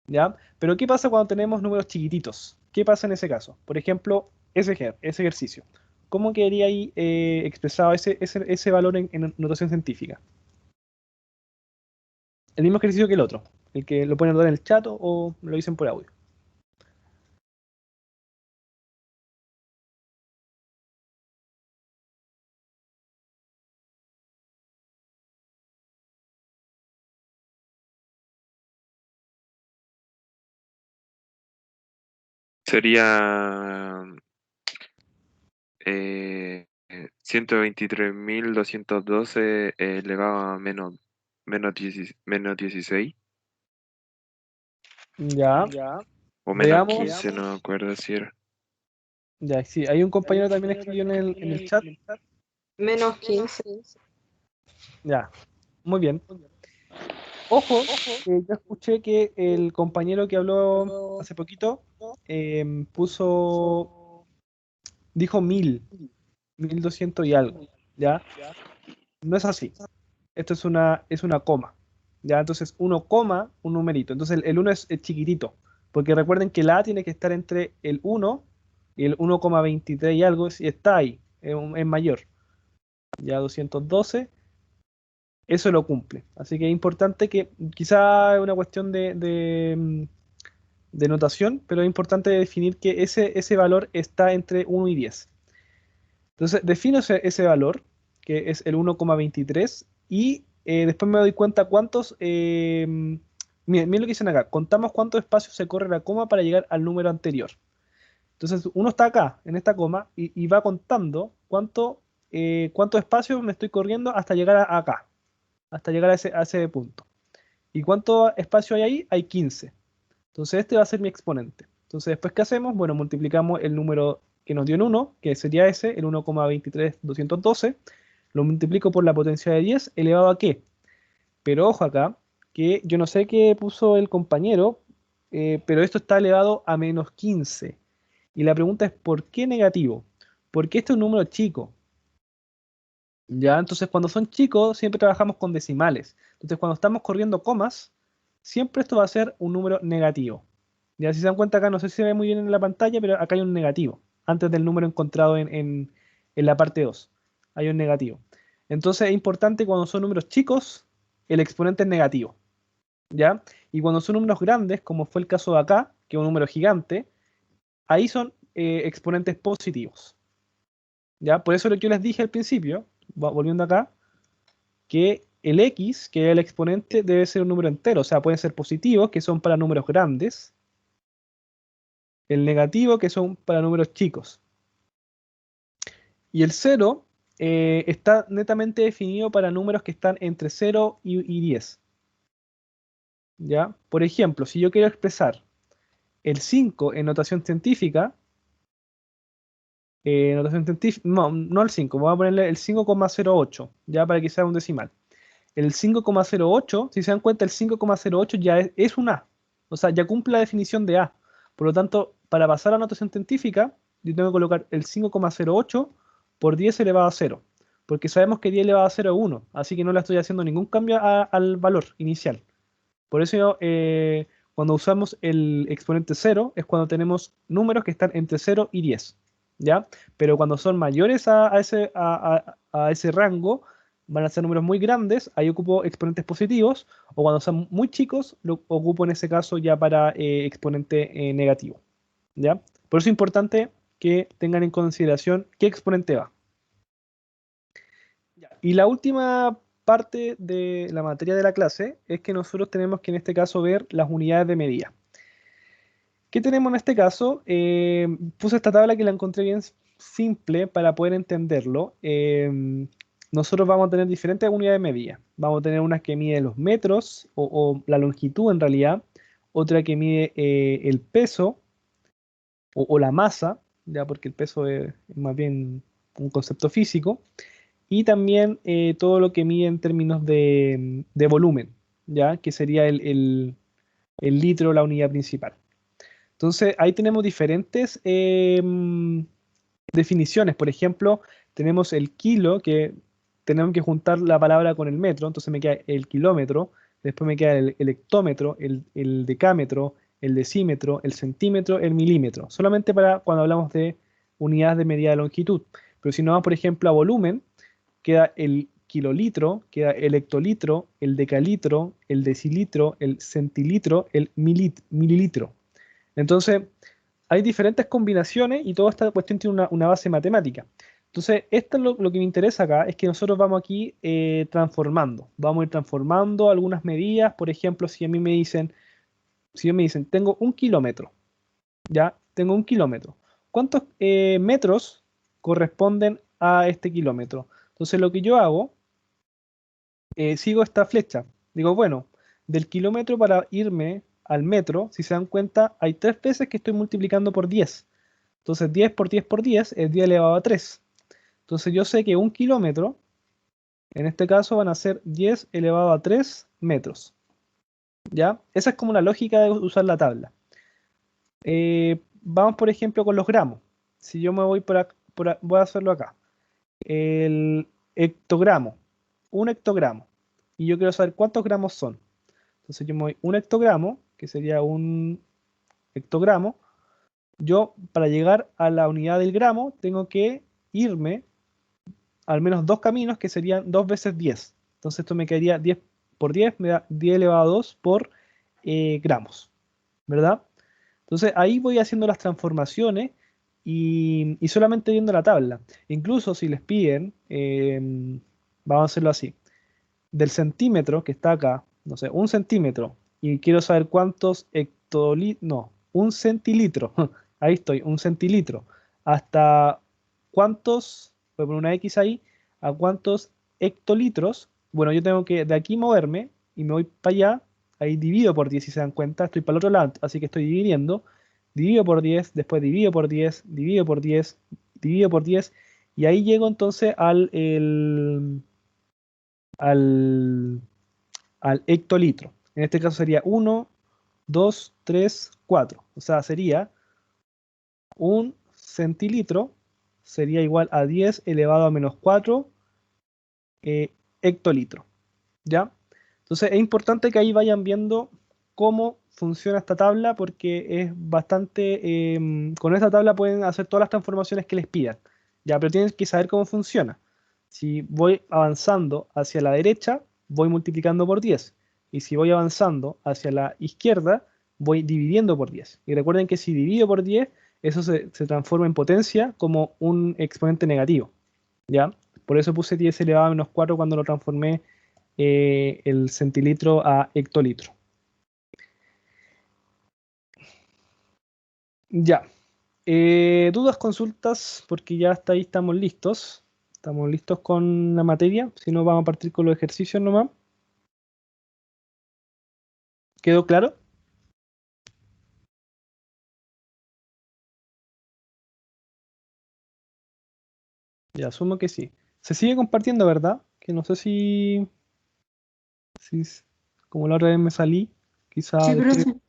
¿ya? Pero ¿qué pasa cuando tenemos números chiquititos? ¿Qué pasa en ese caso? Por ejemplo, ese ejercicio. ¿Cómo quedaría ahí expresado ese valor en notación científica? El mismo ejercicio que el otro, el que lo pueden anotar en el chat o lo dicen por audio. Sería 123.212 elevado a menos 16. Ya, O menos veamos. 15, no me acuerdo si era. Ya, sí, hay un compañero también escribió en el chat. Menos 15. Ya, muy bien. Ojo, yo escuché que el compañero que habló hace poquito dijo 1200 y algo, ¿ya? No es así. Esto es una coma, ¿ya? Entonces, 1 coma, un numerito. Entonces, el 1 es chiquitito, porque recuerden que la A tiene que estar entre el 1 y el 1,23 y algo, si está ahí, es mayor. Ya 212, eso lo cumple. Así que es importante que, quizá es una cuestión de notación, pero es importante definir que ese valor está entre 1 y 10. Entonces, defino ese valor, que es el 1,23, y después me doy cuenta cuántos... miren lo que dicen acá. Contamos cuántos espacios se corre la coma para llegar al número anterior. Entonces, uno está acá, en esta coma, y va contando cuántos espacios me estoy corriendo hasta llegar acá, hasta llegar a ese punto. ¿Y cuánto espacio hay ahí? Hay 15. Entonces, este va a ser mi exponente. Entonces, después, ¿qué hacemos? Bueno, multiplicamos el número que nos dio en 1, que sería ese, el 1,23212, lo multiplico por la potencia de 10, elevado a qué. Pero ojo acá, que yo no sé qué puso el compañero, pero esto está elevado a menos 15. Y la pregunta es, ¿por qué negativo? Porque este es un número chico. ¿Ya? Entonces, cuando son chicos, siempre trabajamos con decimales. Entonces, cuando estamos corriendo comas, siempre esto va a ser un número negativo. Ya, si se dan cuenta acá, no sé si se ve muy bien en la pantalla, pero acá hay un negativo. Antes del número encontrado en la parte 2. Hay un negativo. Entonces, es importante cuando son números chicos, el exponente es negativo. ¿Ya? Y cuando son números grandes, como fue el caso de acá, que es un número gigante, ahí son exponentes positivos. ¿Ya? Por eso lo que yo les dije al principio, volviendo acá, que el x, que es el exponente, debe ser un número entero. O sea, pueden ser positivos, que son para números grandes, el negativo, que son para números chicos. Y el 0 está netamente definido para números que están entre 0 y 10. ¿Ya? Por ejemplo, si yo quiero expresar el 5 en notación científica, no el 5, voy a ponerle el 5,08, ya para que sea un decimal. El 5,08, si se dan cuenta, el 5,08 ya es un A. O sea, ya cumple la definición de A. Por lo tanto, para pasar a notación científica, yo tengo que colocar el 5,08 por 10 elevado a 0. Porque sabemos que 10 elevado a 0 es 1. Así que no le estoy haciendo ningún cambio al valor inicial. Por eso, cuando usamos el exponente 0, es cuando tenemos números que están entre 0 y 10. ¿Ya? Pero cuando son mayores a ese rango, van a ser números muy grandes, ahí ocupo exponentes positivos, o cuando son muy chicos, lo ocupo en ese caso ya para exponente negativo. ¿Ya? Por eso es importante que tengan en consideración qué exponente va. Ya. Y la última parte de la materia de la clase es que nosotros tenemos que en este caso ver las unidades de medida. ¿Qué tenemos en este caso? Puse esta tabla que la encontré bien simple para poder entenderlo. Nosotros vamos a tener diferentes unidades de medida. Vamos a tener unas que miden los metros o la longitud en realidad, otra que mide el peso o la masa, ya porque el peso es más bien un concepto físico, y también todo lo que mide en términos de volumen, ya que sería el litro, la unidad principal. Entonces, ahí tenemos diferentes definiciones. Por ejemplo, tenemos el kilo, que tenemos que juntar la palabra con el metro, entonces me queda el kilómetro, después me queda el hectómetro, el decámetro, el decímetro, el centímetro, el milímetro, solamente para cuando hablamos de unidades de medida de longitud. Pero si nos vamos, por ejemplo, a volumen, queda el kilolitro, queda el hectolitro, el decalitro, el decilitro, el centilitro, el mililitro. Entonces, hay diferentes combinaciones y toda esta cuestión tiene una base matemática. Entonces, esto es lo que me interesa acá, es que nosotros vamos aquí transformando. Vamos a ir transformando algunas medidas. Por ejemplo, si ellos me dicen, tengo 1 kilómetro, ¿ya? Tengo 1 kilómetro. ¿Cuántos metros corresponden a este kilómetro? Entonces, lo que yo hago, sigo esta flecha. Digo, bueno, del kilómetro para irme al metro, si se dan cuenta, hay 3 veces que estoy multiplicando por 10. Entonces 10 por 10 por 10 es 10 elevado a 3. Entonces yo sé que 1 kilómetro, en este caso van a ser 10 elevado a 3 metros. ¿Ya? Esa es como la lógica de usar la tabla. Vamos por ejemplo con los gramos. Si yo me voy voy a hacerlo acá. El hectogramo. 1 hectogramo. Y yo quiero saber cuántos gramos son. Entonces yo me voy 1 hectogramo, que sería un hectogramo. Yo, para llegar a la unidad del gramo, tengo que irme al menos 2 caminos, que serían 2 veces 10. Entonces esto me quedaría 10 por 10, me da 10 elevado a 2 por gramos, ¿verdad? Entonces ahí voy haciendo las transformaciones y solamente viendo la tabla. Incluso si les piden, vamos a hacerlo así, del centímetro que está acá, no sé, 1 centímetro, y quiero saber cuántos hectolitros, no, 1 centilitro, ahí estoy, 1 centilitro, hasta cuántos, voy a poner una X ahí, a cuántos hectolitros, bueno, yo tengo que de aquí moverme y me voy para allá, ahí divido por 10 si se dan cuenta, estoy para el otro lado, así que estoy divido por 10, después divido por 10, divido por 10, divido por 10, y ahí llego entonces al, al hectolitro. En este caso sería 1, 2, 3, 4. O sea, sería 1 centilitro sería igual a 10 elevado a menos 4 hectolitro. ¿Ya? Entonces es importante que ahí vayan viendo cómo funciona esta tabla porque es bastante... con esta tabla pueden hacer todas las transformaciones que les pidan. ¿Ya? Pero tienen que saber cómo funciona. Si voy avanzando hacia la derecha, voy multiplicando por 10. Y si voy avanzando hacia la izquierda, voy dividiendo por 10. Y recuerden que si divido por 10, eso se transforma en potencia como un exponente negativo. ¿Ya? Por eso puse 10 elevado a menos 4 cuando lo transformé el centilitro a hectolitro. Ya. Dudas, consultas, porque ya hasta ahí estamos listos. Estamos listos con la materia. Si no, vamos a partir con los ejercicios nomás. ¿Quedó claro? Ya, asumo que sí. Se sigue compartiendo, ¿verdad? Que no sé si como la otra vez me salí, quizá Sí, después. profe.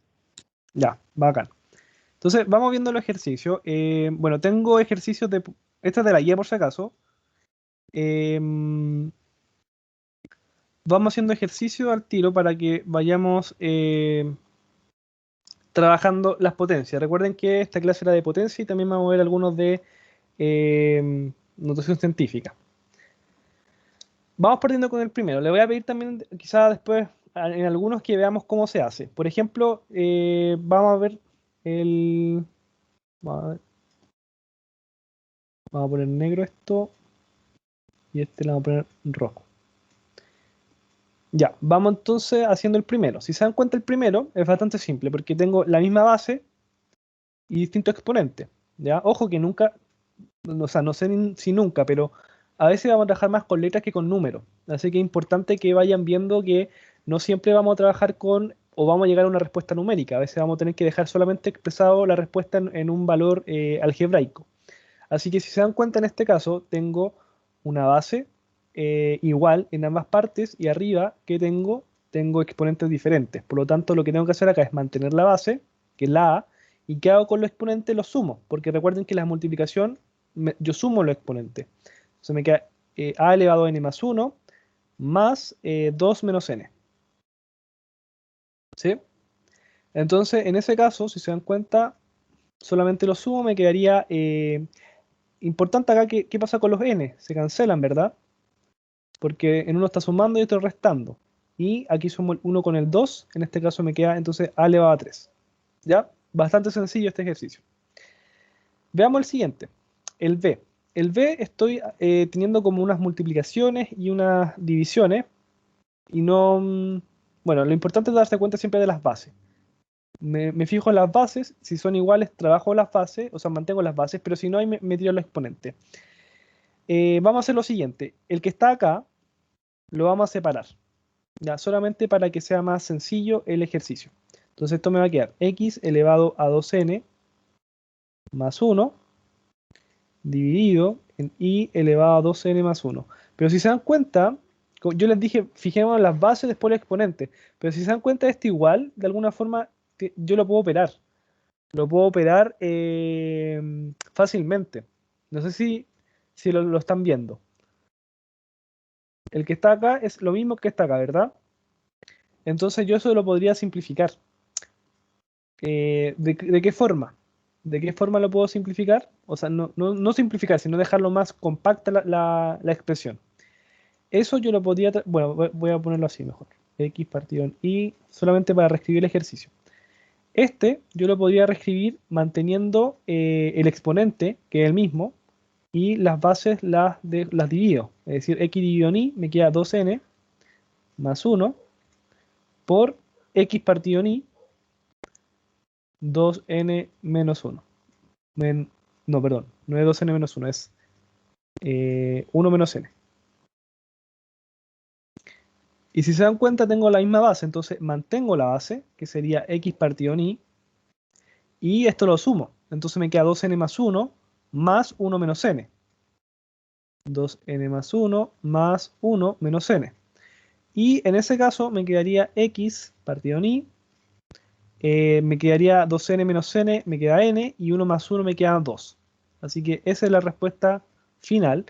Ya, bacán. Entonces, vamos viendo los ejercicios. Bueno, tengo ejercicios de. Esta es de la guía por si acaso. Em, Vamos haciendo ejercicio al tiro para que vayamos trabajando las potencias. Recuerden que esta clase era de potencia y también vamos a ver algunos de notación científica. Vamos partiendo con el primero. Le voy a pedir también, quizás después, en algunos que veamos cómo se hace. Por ejemplo, vamos a ver el. Vamos a ver. Vamos a poner negro esto y este le vamos a poner rojo. Ya, vamos entonces haciendo el primero. Si se dan cuenta, el primero es bastante simple porque tengo la misma base y distintos exponentes. ¿Ya? Ojo que nunca, o sea, no sé si nunca, pero a veces vamos a trabajar más con letras que con números. Así que es importante que vayan viendo que no siempre vamos a trabajar con o vamos a llegar a una respuesta numérica. A veces vamos a tener que dejar solamente expresado la respuesta en un valor algebraico. Así que si se dan cuenta, en este caso tengo una base igual en ambas partes y arriba que tengo exponentes diferentes. Por lo tanto, lo que tengo que hacer acá es mantener la base, que es la A, y ¿qué hago con los exponentes? Los sumo, porque recuerden que la multiplicación, yo sumo los exponentes. Entonces me queda A elevado a n más 1 más 2 menos n. ¿Sí? Entonces, en ese caso, si se dan cuenta, solamente lo sumo, me quedaría importante acá, ¿qué pasa con los n? Se cancelan, ¿verdad? Porque en uno está sumando y otro restando. Y aquí sumo el 1 con el 2, en este caso me queda entonces a elevado a 3. ¿Ya? Bastante sencillo este ejercicio. Veamos el siguiente, el b. El b estoy teniendo como unas multiplicaciones y unas divisiones y no... Bueno, lo importante es darse cuenta siempre de las bases. Me fijo en las bases, si son iguales trabajo las bases, o sea, mantengo las bases, pero si no, ahí me tiro los exponentes. Vamos a hacer lo siguiente, el que está acá lo vamos a separar, ya, solamente para que sea más sencillo el ejercicio. Entonces esto me va a quedar x elevado a 2n más 1 dividido en y elevado a 2n más 1. Pero si se dan cuenta, yo les dije, fijémonos en las bases, después los exponentes. Pero si se dan cuenta, esto igual, de alguna forma, yo lo puedo operar. Lo puedo operar fácilmente. No sé si lo están viendo. El que está acá es lo mismo que está acá, ¿verdad? Entonces yo eso lo podría simplificar. ¿De qué forma? ¿De qué forma lo puedo simplificar? O sea, no simplificar, sino dejarlo más compacta la expresión. Eso yo lo podría... Bueno, voy a ponerlo así mejor. X partido en Y, solamente para reescribir el ejercicio. Este yo lo podría reescribir manteniendo el exponente, que es el mismo, y las bases las divido. Es decir, x dividido en y me queda 2n más 1 por x partido en y, 2n menos 1. No, perdón, no es 2n menos 1, es 1 menos n. Y si se dan cuenta, tengo la misma base, entonces mantengo la base, que sería x partido en y esto lo sumo. Entonces me queda 2n más 1 más 1 menos n. 2n más 1 más 1 menos n. Y en ese caso me quedaría x partido en y, me quedaría 2n menos n, me queda n, y 1 más 1 me queda 2. Así que esa es la respuesta final.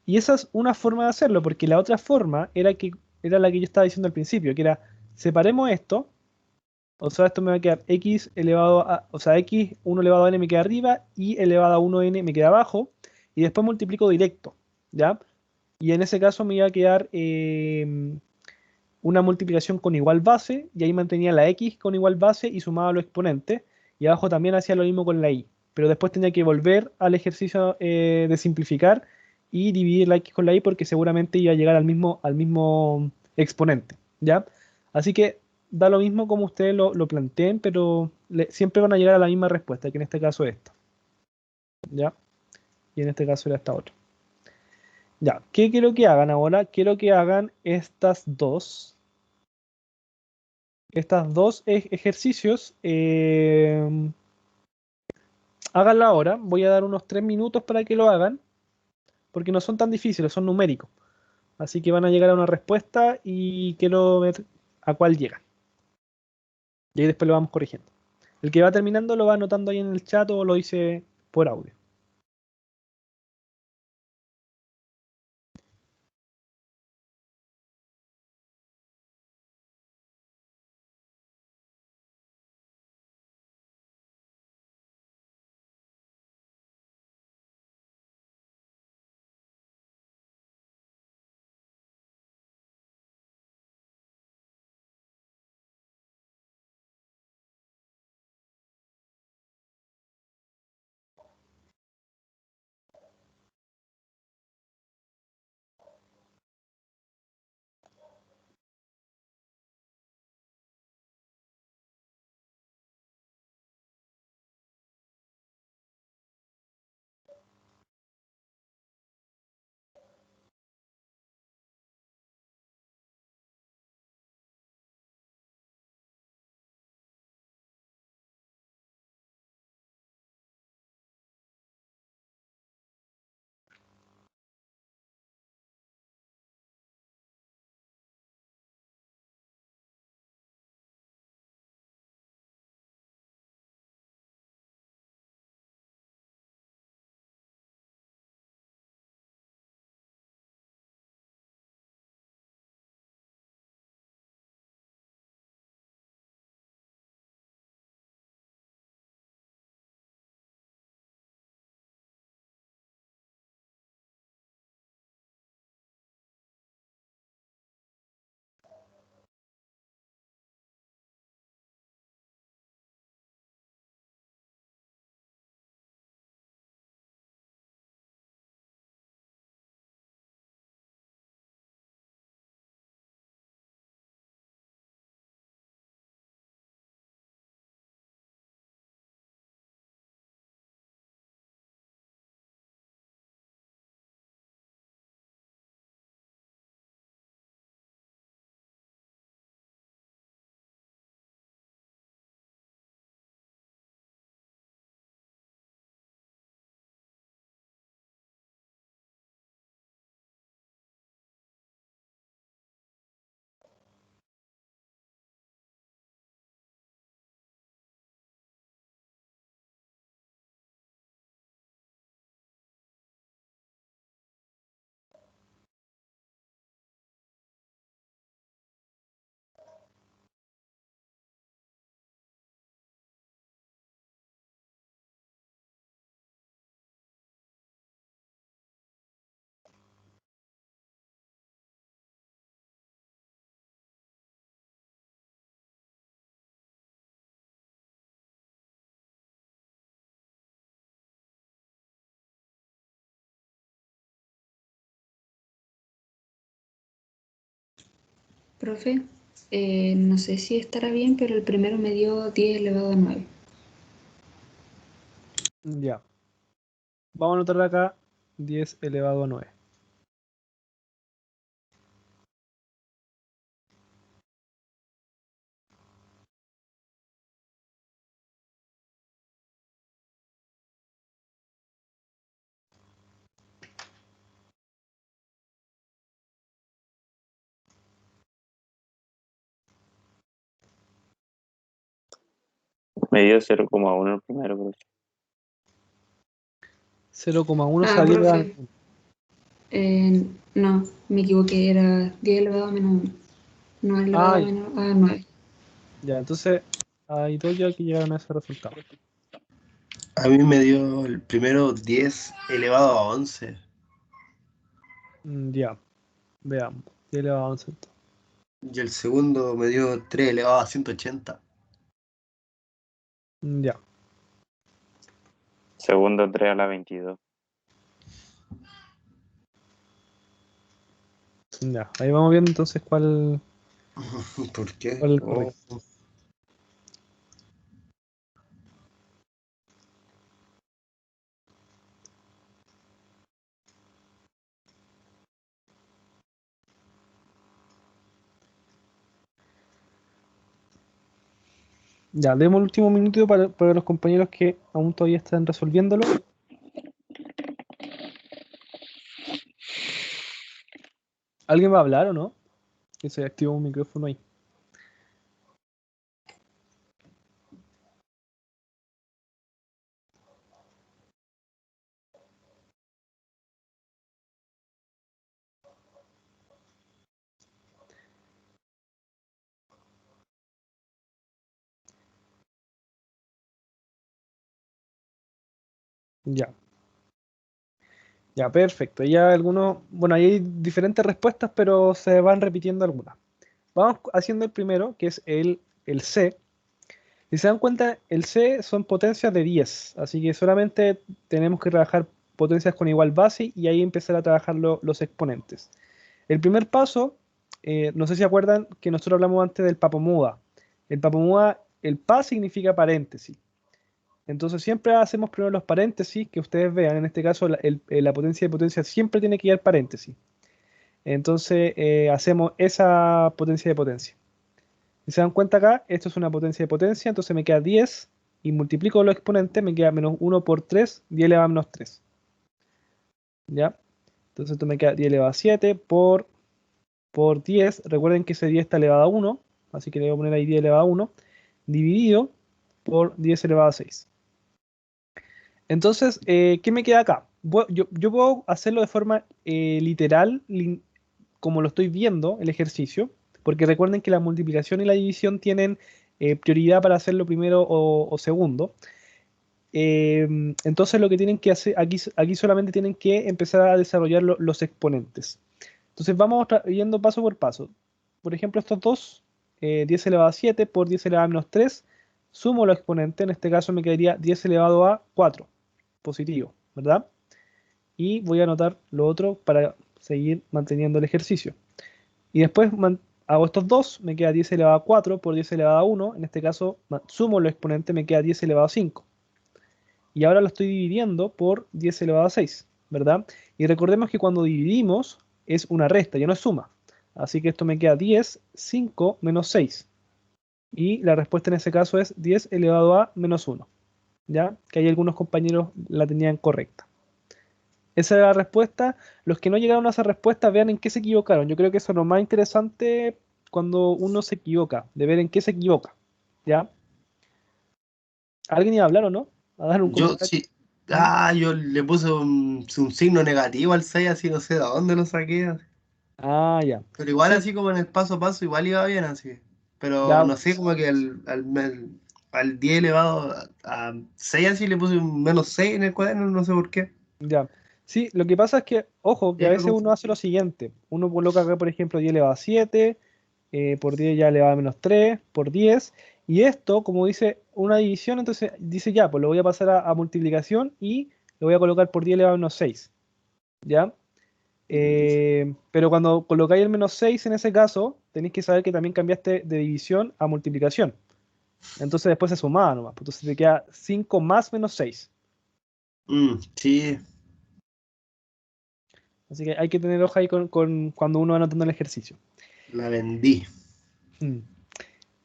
Y esa es una forma de hacerlo, porque la otra forma era la que yo estaba diciendo al principio, que era, separemos esto, o sea, esto me va a quedar x elevado a, o sea, x 1 elevado a n me queda arriba, y elevado a 1n me queda abajo, y después multiplico directo, ¿ya? Y en ese caso me iba a quedar una multiplicación con igual base, y ahí mantenía la x con igual base y sumaba los exponentes, y abajo también hacía lo mismo con la y. Pero después tenía que volver al ejercicio de simplificar y dividir la x con la y porque seguramente iba a llegar al mismo exponente, ¿ya? Así que da lo mismo como ustedes lo planteen, pero siempre van a llegar a la misma respuesta, que en este caso es esta. ¿ya? Y en este caso era esta otra. Ya, ¿qué quiero que hagan ahora? Quiero que hagan estos dos ejercicios. Háganlo ahora. Voy a dar unos 3 minutos para que lo hagan, porque no son tan difíciles, son numéricos. Así que van a llegar a una respuesta y quiero ver a cuál llegan. Y ahí después lo vamos corrigiendo. El que va terminando lo va anotando ahí en el chat o lo dice por audio. Profe, no sé si estará bien, pero el primero me dio 10 elevado a 9. Ya. Vamos a anotar acá 10 elevado a 9. Me dio 0,1 el primero, profe. 0,1 Ah, salía. profe, no, me equivoqué, era 10 elevado a menos 1, no elevado Ah, a menos a 9. ya, entonces hay dos ya que llegaron a ese resultado. A mí me dio el primero 10 elevado a 11. Ya, veamos. 10 elevado a 11 entonces. Y el segundo me dio 3 elevado a 180. Ya, Segundo 3 a la 22. ya. Ahí vamos viendo entonces cuál ¿Por qué? es el Oh, correcto. Ya, demos el último minuto para los compañeros que aún todavía están resolviéndolo. ¿Alguien va a hablar o no? Que se activa un micrófono ahí. Ya. Ya, perfecto. Ya algunos, bueno, ahí hay diferentes respuestas, pero se van repitiendo algunas. Vamos haciendo el primero, que es el C. Si se dan cuenta, el C son potencias de 10, así que solamente tenemos que trabajar potencias con igual base y ahí empezar a trabajar los exponentes. El primer paso, no sé si acuerdan que nosotros hablamos antes del papomuda. El papomuda, el pa significa paréntesis. Entonces siempre hacemos primero los paréntesis, que ustedes vean, en este caso la potencia de potencia siempre tiene que ir paréntesis. Entonces hacemos esa potencia de potencia. Si se dan cuenta acá, esto es una potencia de potencia, entonces me queda 10 y multiplico los exponentes, me queda menos 1 por 3, 10 elevado a menos 3. ¿Ya? Entonces esto me queda 10 elevado a 7 por 10. Recuerden que ese 10 está elevado a 1, así que le voy a poner ahí 10 elevado a 1, dividido por 10 elevado a 6. Entonces, ¿qué me queda acá? Yo puedo hacerlo de forma literal, como lo estoy viendo, el ejercicio, porque recuerden que la multiplicación y la división tienen prioridad para hacerlo primero o segundo. Entonces lo que tienen que hacer, aquí solamente tienen que empezar a desarrollar los exponentes. Entonces vamos yendo paso por paso. Por ejemplo, estos dos, 10 elevado a 7 por 10 elevado a menos 3, sumo los exponentes, en este caso me quedaría 10 elevado a 4, positivo, ¿verdad? Y voy a anotar lo otro para seguir manteniendo el ejercicio. Y después hago estos dos, me queda 10 elevado a 4 por 10 elevado a 1, en este caso sumo los exponentes, me queda 10 elevado a 5. Y ahora lo estoy dividiendo por 10 elevado a 6, ¿verdad? Y recordemos que cuando dividimos es una resta, ya no es suma. Así que esto me queda 10, 5 menos 6. Y la respuesta en ese caso es 10 elevado a menos 1. ¿Ya? Que hay algunos compañeros la tenían correcta. Esa era la respuesta. Los que no llegaron a esa respuesta, vean en qué se equivocaron. Yo creo que eso es lo más interesante cuando uno se equivoca, de ver en qué se equivoca. ¿Ya? ¿Alguien iba a hablar o no? A dar un Yo comentario. sí. Ah, yo le puse un signo negativo al 6, así no sé de dónde lo saqué. Así. Ah, ya. Pero igual Sí, así como en el paso a paso, igual iba bien así. Pero ya. no sé, como que al 10 elevado a 6 así le puse un menos 6 en el cuaderno, no sé por qué. Ya. Sí, lo que pasa es que, ojo, Y que a ahí me veces uno hace confundí. lo siguiente. Uno coloca acá, por ejemplo, 10 elevado a 7, por 10 ya elevado a menos 3, por 10. Y esto, como dice una división, entonces dice ya, pues lo voy a pasar a multiplicación y lo voy a colocar por 10 elevado a menos 6. ¿Ya? Pero cuando colocáis el menos 6 en ese caso, tenéis que saber que también cambiaste de división a multiplicación. Entonces después se sumaba nomás. Pues entonces te queda 5 más menos 6. Sí, Así que hay que tener ojo ahí cuando uno va anotando el ejercicio. la vendí. Mm.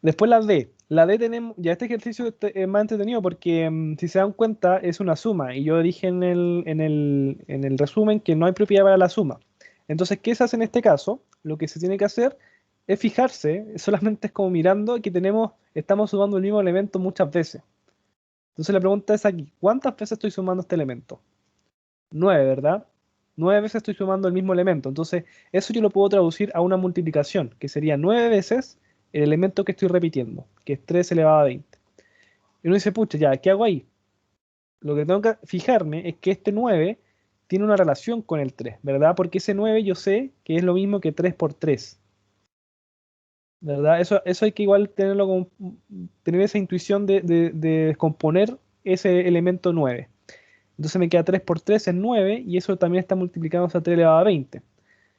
Después la D. La D tenemos, ya este ejercicio es más entretenido porque si se dan cuenta es una suma y yo dije en el resumen que no hay propiedad para la suma. Entonces, ¿qué se hace en este caso? Lo que se tiene que hacer es fijarse, solamente es como mirando que estamos sumando el mismo elemento muchas veces. Entonces la pregunta es aquí, ¿cuántas veces estoy sumando este elemento? 9, ¿verdad? 9 veces estoy sumando el mismo elemento. Entonces, eso yo lo puedo traducir a una multiplicación, que sería 9 veces el elemento que estoy repitiendo, que es 3 elevado a 20. Y uno dice, pucha, ya, ¿qué hago ahí? Lo que tengo que fijarme es que este 9 tiene una relación con el 3, ¿verdad? Porque ese 9 yo sé que es lo mismo que 3 por 3, ¿verdad? Eso hay que igual tenerlo tener esa intuición de descomponer ese elemento 9. Entonces me queda 3 por 3 es 9 y eso también está multiplicándose a 3 elevado a 20.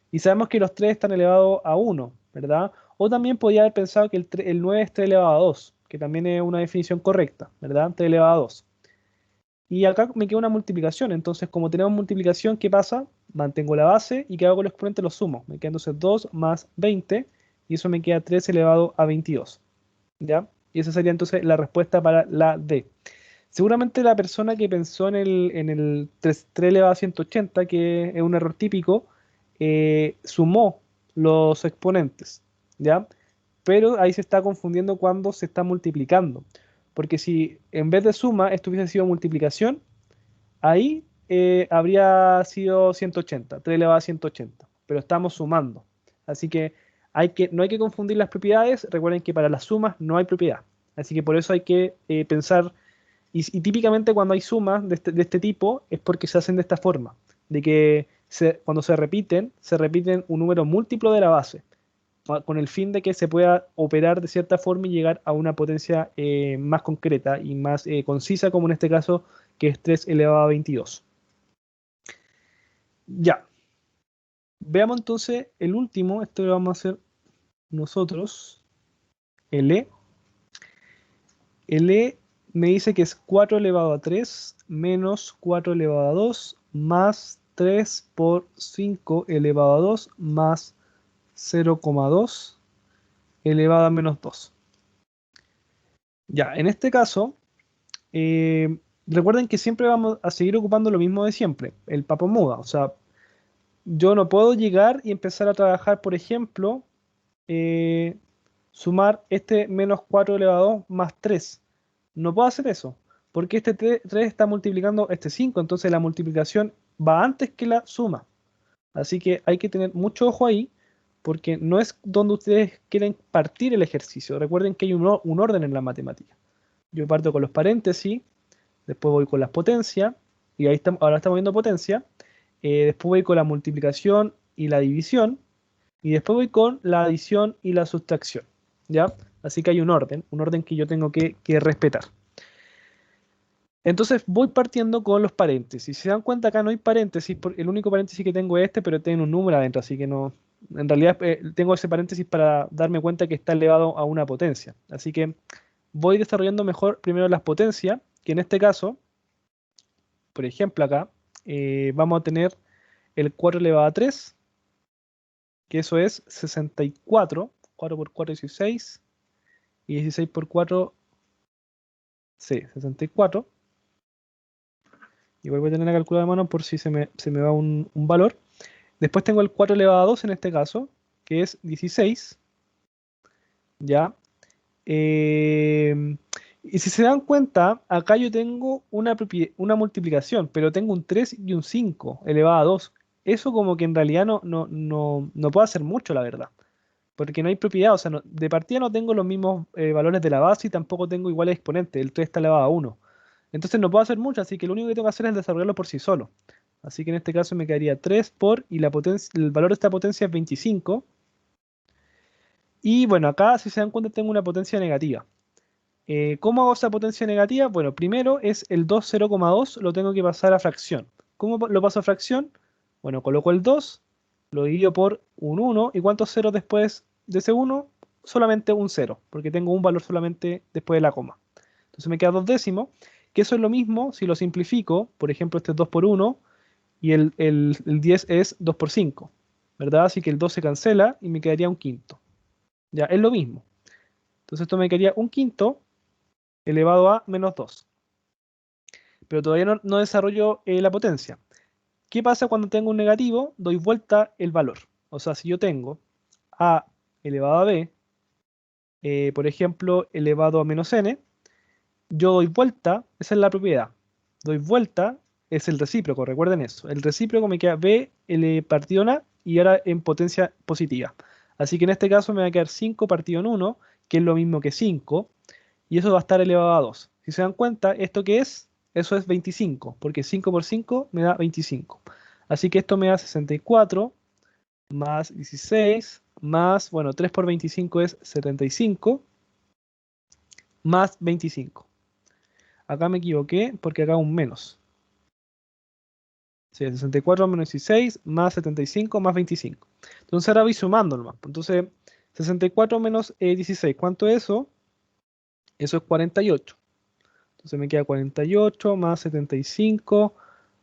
Y sabemos que los 3 están elevados a 1, ¿verdad? O también podría haber pensado que el 9 es 3 elevado a 2, que también es una definición correcta, ¿verdad? 3 elevado a 2. Y acá me queda una multiplicación, entonces como tenemos multiplicación, ¿qué pasa? Mantengo la base y ¿qué hago con los exponentes? Los sumo. Me queda entonces 2 más 20 y eso me queda 3 elevado a 22, ¿ya? Y esa sería entonces la respuesta para la D. Seguramente la persona que pensó en el 3 elevado a 180, que es un error típico, sumó los exponentes, ¿ya? Pero ahí se está confundiendo cuando se está multiplicando. Porque si en vez de suma esto hubiese sido multiplicación, ahí habría sido 180, 3 elevado a 180. Pero estamos sumando. Así que, no hay que confundir las propiedades. Recuerden que para las sumas no hay propiedad. Así que por eso hay que pensar. Y típicamente cuando hay sumas de este tipo es porque se hacen de esta forma. De que cuando se repiten un número múltiplo de la base con el fin de que se pueda operar de cierta forma y llegar a una potencia más concreta y más concisa, como en este caso, que es 3 elevado a 22. Ya. Veamos entonces el último, esto lo vamos a hacer nosotros, el E. El E me dice que es 4 elevado a 3 menos 4 elevado a 2 más 3 por 5 elevado a 2 más 0,2 elevado a menos 2. Ya, en este caso, recuerden que siempre vamos a seguir ocupando lo mismo de siempre, el papo muda. O sea, yo no puedo llegar y empezar a trabajar, por ejemplo, sumar este menos 4 elevado a 2 más 3. No puedo hacer eso, porque este 3 está multiplicando este 5, entonces la multiplicación va antes que la suma. Así que hay que tener mucho ojo ahí, porque no es donde ustedes quieren partir el ejercicio. Recuerden que hay un orden en la matemática. Yo parto con los paréntesis, después voy con las potencias, y ahora estamos viendo potencia, después voy con la multiplicación y la división, y después voy con la adición y la sustracción, ¿ya? Así que hay un orden que yo tengo que respetar. Entonces voy partiendo con los paréntesis. Si se dan cuenta, acá no hay paréntesis, el único paréntesis que tengo es este, pero tiene un número adentro, así que no. En realidad tengo ese paréntesis para darme cuenta que está elevado a una potencia. Así que voy desarrollando mejor primero las potencias, que en este caso, por ejemplo acá, vamos a tener el 4 elevado a 3, que eso es 64. 4 por 4 es 16, y 16 por 4, sí, 64. Igual voy a tener la calculadora de mano por si se me va un valor. Después tengo el 4 elevado a 2 en este caso, que es 16. ¿Ya? Y si se dan cuenta, acá yo tengo una multiplicación, pero tengo un 3 y un 5 elevado a 2. Eso como que en realidad no puedo hacer mucho, la verdad. Porque no hay propiedad, o sea, de partida no tengo los mismos valores de la base y tampoco tengo iguales exponentes. El 3 está elevado a 1. Entonces no puedo hacer mucho, así que lo único que tengo que hacer es desarrollarlo por sí solo. Así que en este caso me quedaría 3 por, y el valor de esta potencia es 25. Y bueno, acá si se dan cuenta tengo una potencia negativa. ¿Cómo hago esa potencia negativa? Bueno, primero es el 2, 0,2, lo tengo que pasar a fracción. ¿Cómo lo paso a fracción? Bueno, coloco el 2, lo divido por un 1, ¿y cuántos ceros después de ese 1? Solamente un 0, porque tengo un valor solamente después de la coma. Entonces me queda 2 décimos, que eso es lo mismo si lo simplifico. Por ejemplo, este es 2 por 1, y el 10 es 2 por 5, ¿verdad? Así que el 2 se cancela y me quedaría un quinto. Ya, es lo mismo. Entonces esto me quedaría un quinto elevado a menos 2. Pero todavía no desarrollo la potencia. ¿Qué pasa cuando tengo un negativo? Doy vuelta el valor. O sea, si yo tengo a elevado a b, por ejemplo, elevado a menos n, yo doy vuelta, esa es la propiedad. Doy vuelta, es el recíproco, recuerden eso. El recíproco me queda b partido en a y ahora en potencia positiva. Así que en este caso me va a quedar 5 partido en 1, que es lo mismo que 5, y eso va a estar elevado a 2. Si se dan cuenta, ¿esto qué es? Eso es 25, porque 5 por 5 me da 25. Así que esto me da 64 más 16 más, bueno, 3 por 25 es 75 más 25. Acá me equivoqué porque acá un menos. Sí, 64 menos 16 más 75 más 25. Entonces ahora voy sumando nomás. Entonces 64 menos 16, ¿cuánto es eso? Eso es 48. Entonces me queda 48 más 75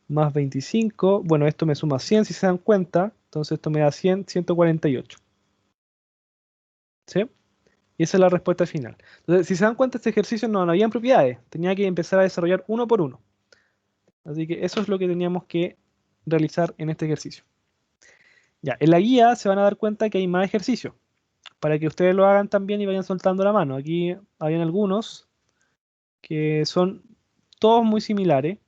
más 25. Bueno, esto me suma 100 si se dan cuenta. Entonces esto me da 100, 148. ¿Sí? Y esa es la respuesta final. Entonces, si se dan cuenta, este ejercicio no habían propiedades. Tenía que empezar a desarrollar uno por uno. Así que eso es lo que teníamos que realizar en este ejercicio. Ya, en la guía se van a dar cuenta que hay más ejercicios, para que ustedes lo hagan también y vayan soltando la mano. Aquí habían algunos que son todos muy similares.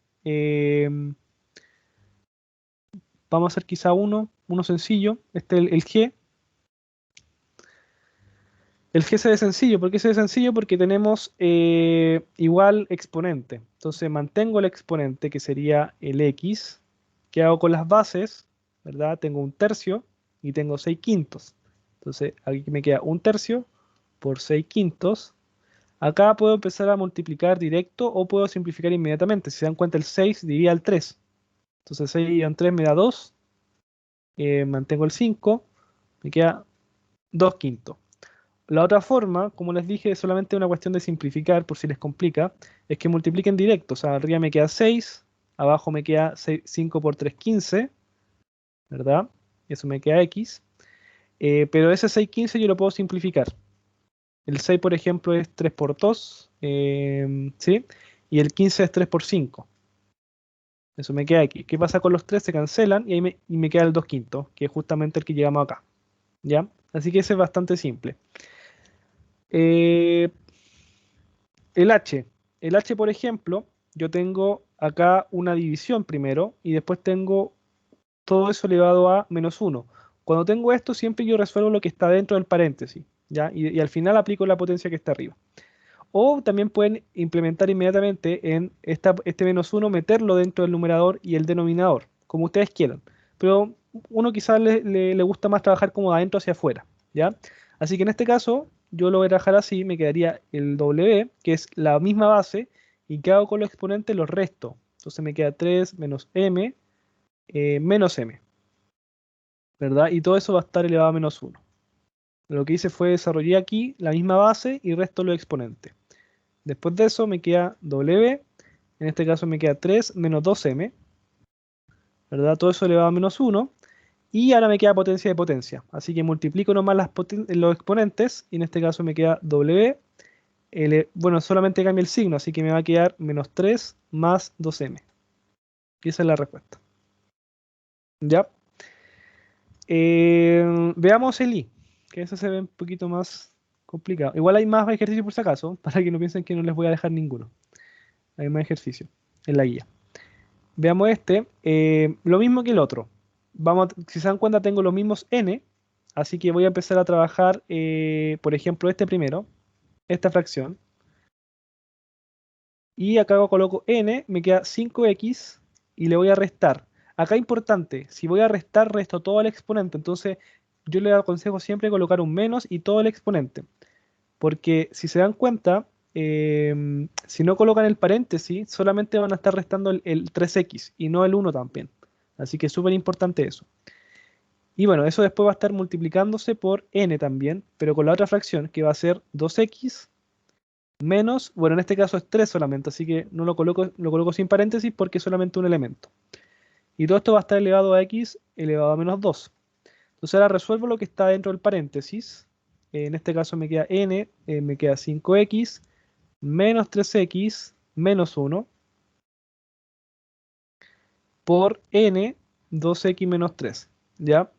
Vamos a hacer quizá uno sencillo. El G. El G se ve sencillo. ¿Por qué se ve sencillo? Porque tenemos igual exponente. Entonces mantengo el exponente, que sería el X. ¿Qué hago con las bases? ¿Verdad? Tengo un tercio y tengo 6 quintos. Entonces aquí me queda un tercio por 6 quintos. Acá puedo empezar a multiplicar directo o puedo simplificar inmediatamente. Si se dan cuenta, el 6 divide al 3. Entonces 6 dividido en 3 me da 2. Mantengo el 5. Me queda 2 quintos. La otra forma, como les dije, es solamente una cuestión de simplificar, por si les complica, es que multipliquen directo. O sea, arriba me queda 6, abajo me queda 5 por 3, 15, ¿verdad? Eso me queda X. Pero ese 6, 15 yo lo puedo simplificar. El 6, por ejemplo, es 3 por 2, ¿sí? Y el 15 es 3 por 5. Eso me queda aquí. ¿Qué pasa con los 3? Se cancelan y ahí me queda el 2 quintos, que es justamente el que llegamos acá. ¿Ya? Así que ese es bastante simple. El H. El H, por ejemplo, yo tengo acá una división primero y después tengo todo eso elevado a menos 1. Cuando tengo esto, siempre yo resuelvo lo que está dentro del paréntesis, ¿ya? Y al final aplico la potencia que está arriba. O también pueden implementar inmediatamente en este menos 1, meterlo dentro del numerador y el denominador, como ustedes quieran. Pero uno quizás le gusta más trabajar como de adentro hacia afuera, ¿ya? Así que en este caso, yo lo voy a trabajar así, me quedaría el W, que es la misma base, y ¿qué hago con los exponentes? Los resto. Entonces me queda 3 menos M, menos M, ¿verdad? Y todo eso va a estar elevado a menos 1. Lo que hice fue desarrollar aquí la misma base y resto los exponentes. Después de eso me queda W, en este caso me queda 3 menos 2M, ¿verdad? Todo eso elevado a menos 1. Y ahora me queda potencia de potencia. Así que multiplico nomás los exponentes y en este caso me queda W. Bueno, solamente cambia el signo, así que me va a quedar menos 3 más 2M. Y esa es la respuesta. ¿Ya? Veamos el I, que eso se ve un poquito más complicado. Igual hay más ejercicios por si acaso, para que no piensen que no les voy a dejar ninguno. Hay más ejercicio en la guía. Veamos este. Lo mismo que el otro. Si se dan cuenta, tengo los mismos n. Así que voy a empezar a trabajar, por ejemplo, este primero. Esta fracción. Y acá coloco n, me queda 5x y le voy a restar. Acá importante, si voy a restar, resto todo el exponente. Entonces, yo les aconsejo siempre colocar un menos y todo el exponente. Porque si se dan cuenta, si no colocan el paréntesis, solamente van a estar restando el 3x y no el 1 también. Así que es súper importante eso. Y bueno, eso después va a estar multiplicándose por n también, pero con la otra fracción que va a ser 2x menos, bueno, en este caso es 3 solamente, así que no lo coloco sin paréntesis porque es solamente un elemento. Y todo esto va a estar elevado a x elevado a menos 2. Entonces ahora resuelvo lo que está dentro del paréntesis. En este caso me queda n, me queda 5x menos 3x menos 1 por n 2x menos 3. ¿Ya?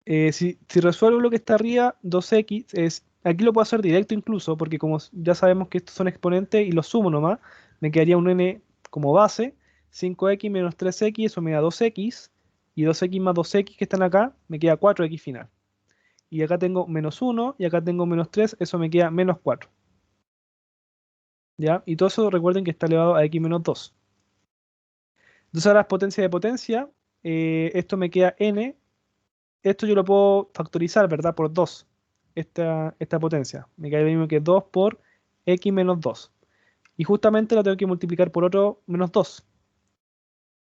Si resuelvo lo que está arriba, 2x es... Aquí lo puedo hacer directo incluso, porque como ya sabemos que estos son exponentes y los sumo nomás, me quedaría un n como base, 5x menos 3x, eso me da 2x, y 2x más 2x que están acá, me queda 4x final. Y acá tengo menos 1, y acá tengo menos 3, eso me queda menos 4. ¿Ya? Y todo eso recuerden que está elevado a x menos 2. Entonces ahora es potencia de potencia, esto me queda n, esto yo lo puedo factorizar, ¿verdad? Por 2, esta potencia. Me queda lo mismo que 2 por x menos 2. Y justamente lo tengo que multiplicar por otro menos 2.